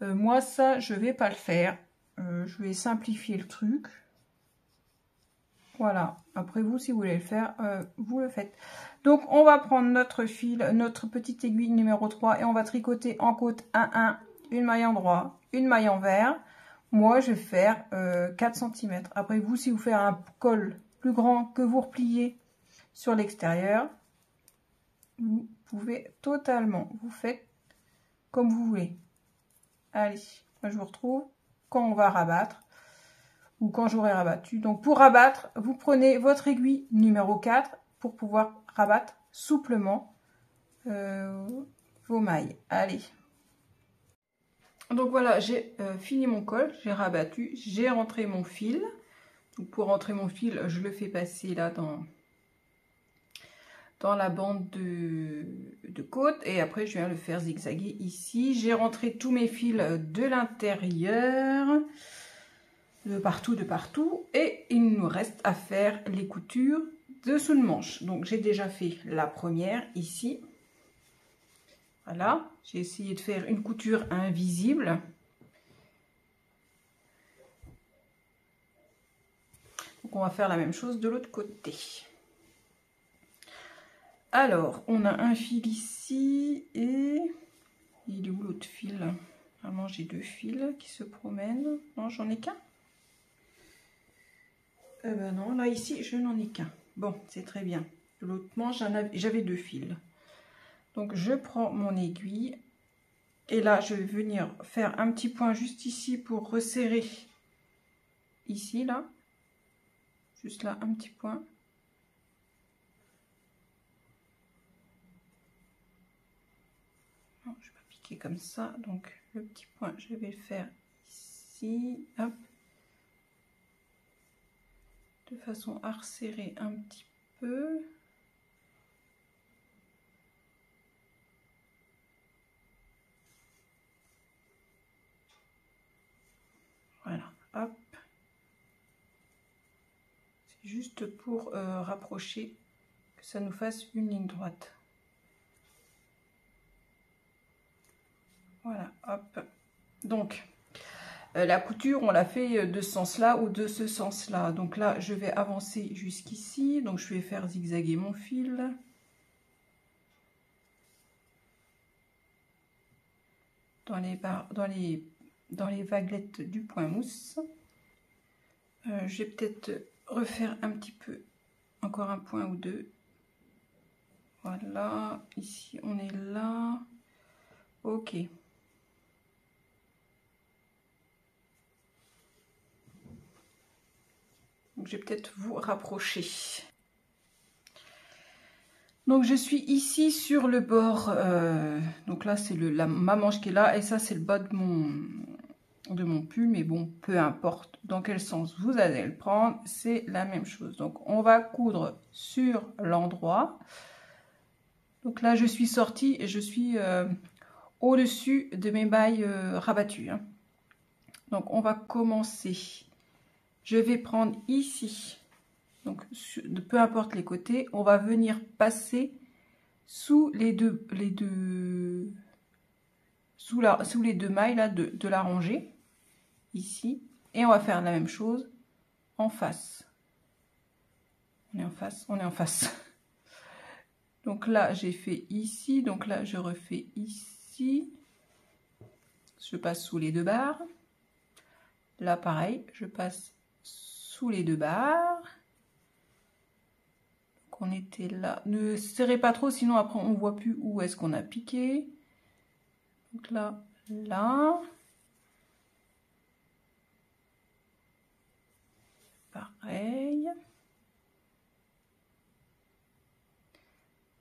Moi, ça, je vais pas le faire. Je vais simplifier le truc. Voilà. Après, vous, si vous voulez le faire, vous le faites. Donc, on va prendre notre fil, notre petite aiguille numéro 3 et on va tricoter en côte 1-1, une maille endroit, une maille envers. Moi, je vais faire 4 cm. Après, vous, si vous faites un col plus grand que vous repliez sur l'extérieur, vous pouvez totalement. Vous faites comme vous voulez. Allez, moi, je vous retrouve quand on va rabattre ou quand j'aurai rabattu. Donc, pour rabattre, vous prenez votre aiguille numéro 4 pour pouvoir rabattre souplement vos mailles. Allez. Donc voilà, j'ai fini mon col, j'ai rabattu, j'ai rentré mon fil. Donc pour rentrer mon fil, je le fais passer là dans la bande de côte et après je viens le faire zigzaguer ici. J'ai rentré tous mes fils de l'intérieur, de partout et il nous reste à faire les coutures dessous le manche. Donc j'ai déjà fait la première ici. Voilà, j'ai essayé de faire une couture invisible. Donc on va faire la même chose de l'autre côté. Alors, on a un fil ici et il est où l'autre fil? Normalement j'ai 2 fils qui se promènent. Non, j'en ai qu'un. Ben non, là ici je n'en ai qu'un. Bon, c'est très bien. L'autre manche, j'avais 2 fils. Donc je prends mon aiguille et là je vais venir faire un petit point juste ici pour resserrer ici là. Juste là un petit point. Non, je vais pas piquer comme ça. Donc le petit point, je vais le faire ici. Hop. De façon à resserrer un petit peu. Voilà, hop. C'est juste pour rapprocher, que ça nous fasse une ligne droite. Voilà, hop. Donc, la couture, on l'a fait de ce sens-là ou de ce sens-là. Donc là, je vais avancer jusqu'ici. Donc, je vais faire zigzaguer mon fil. Dans les barres, dans les vaguelettes du point mousse. Je vais peut-être refaire un petit peu, encore un point ou deux. Voilà, ici on est là. Ok. Donc je vais peut-être vous rapprocher. Donc je suis ici sur le bord. Donc là c'est ma manche qui est là et ça c'est le bas de mon pull, mais bon, peu importe dans quel sens vous allez le prendre, c'est la même chose. Donc on va coudre sur l'endroit. Donc là je suis sortie et je suis au-dessus de mes mailles rabattues, hein. Donc on va commencer. Je vais prendre ici, donc peu importe les côtés, on va venir passer sous les deux mailles là de la rangée ici, et on va faire la même chose en face. On est en face. Donc là j'ai fait ici, donc là je refais ici, je passe sous les 2 barres. Là pareil, je passe sous les 2 barres. Donc on était là, ne serrez pas trop sinon après on voit plus où est-ce qu'on a piqué. Donc là, là. Pareil.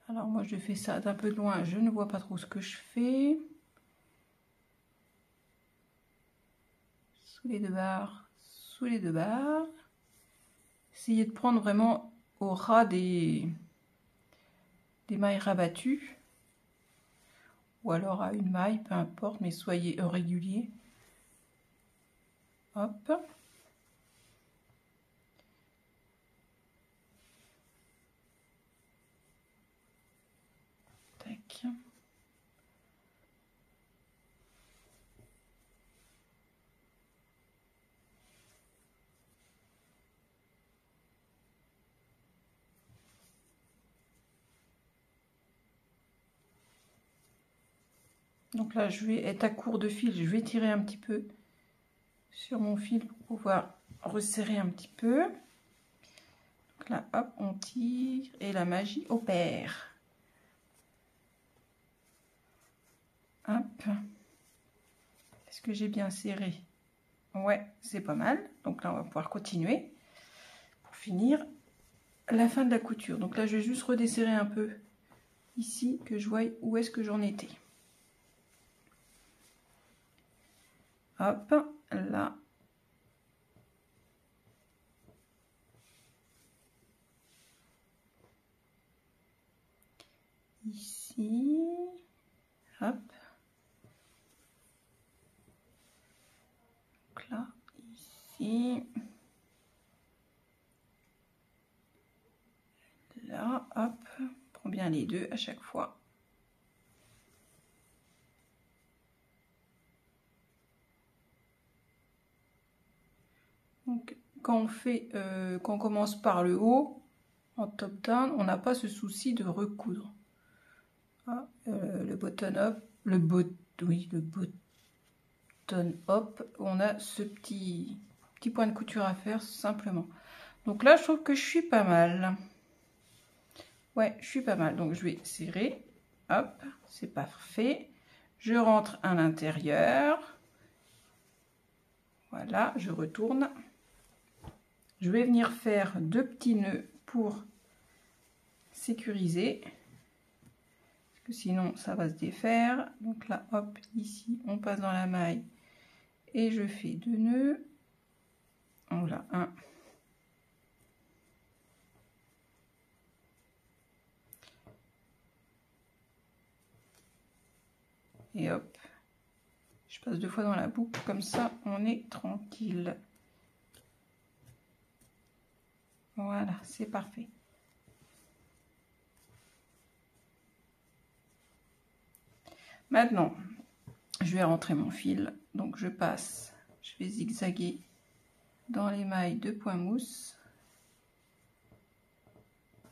Alors moi je fais ça d'un peu de loin, je ne vois pas trop ce que je fais. Sous les 2 barres, sous les 2 barres. Essayez de prendre vraiment au ras des mailles rabattues. Ou alors à une maille, peu importe, mais soyez régulier. Hop. Tac. Donc là, je vais être à court de fil, je vais tirer un petit peu sur mon fil pour pouvoir resserrer un petit peu. Donc là, hop, on tire et la magie opère. Hop. Est-ce que j'ai bien serré? Ouais, c'est pas mal. Donc là, on va pouvoir continuer pour finir la fin de la couture. Donc là, je vais juste redesserrer un peu ici, que je voie où est-ce que j'en étais. Hop, là. Ici. Hop. Donc là, ici. Là, hop. On prend bien les deux à chaque fois. Donc, quand on commence par le haut, en top down, on n'a pas ce souci de recoudre. Ah, le button up, le button up, on a ce petit point de couture à faire simplement. Donc là, je trouve que je suis pas mal. Ouais, je suis pas mal. Donc, je vais serrer. Hop, c'est parfait. Je rentre à l'intérieur. Voilà, je retourne. Je vais venir faire 2 petits nœuds pour sécuriser. Parce que sinon, ça va se défaire. Donc là, hop, ici, on passe dans la maille. Et je fais 2 nœuds. Voilà, 1. Et hop, je passe 2 fois dans la boucle, comme ça on est tranquille. Voilà, c'est parfait. Maintenant, je vais rentrer mon fil, donc je passe, je vais zigzaguer dans les mailles de point mousse.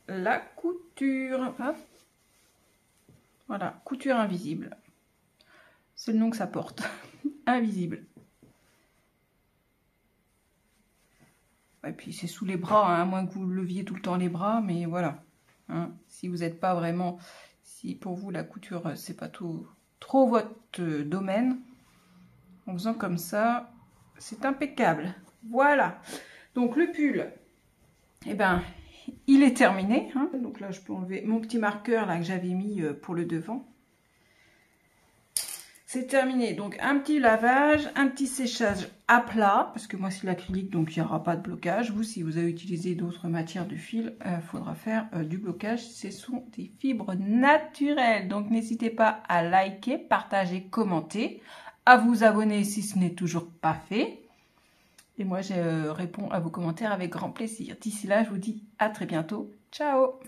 La couture, hop. Voilà, couture invisible. C'est le nom que ça porte, invisible. Et puis c'est sous les bras, hein, à moins que vous leviez tout le temps les bras, mais voilà. Hein, si vous n'êtes pas vraiment, si pour vous la couture c'est pas trop votre domaine, en faisant comme ça, c'est impeccable. Voilà. Donc le pull, eh ben, il est terminé. Hein. Donc là je peux enlever mon petit marqueur là que j'avais mis pour le devant. C'est terminé, donc un petit lavage, un petit séchage à plat, parce que moi c'est l'acrylique, donc il n'y aura pas de blocage. Vous, si vous avez utilisé d'autres matières de fil, il faudra faire du blocage. Ce sont des fibres naturelles, donc n'hésitez pas à liker, partager, commenter, à vous abonner si ce n'est toujours pas fait. Et moi, je réponds à vos commentaires avec grand plaisir. D'ici là, je vous dis à très bientôt. Ciao!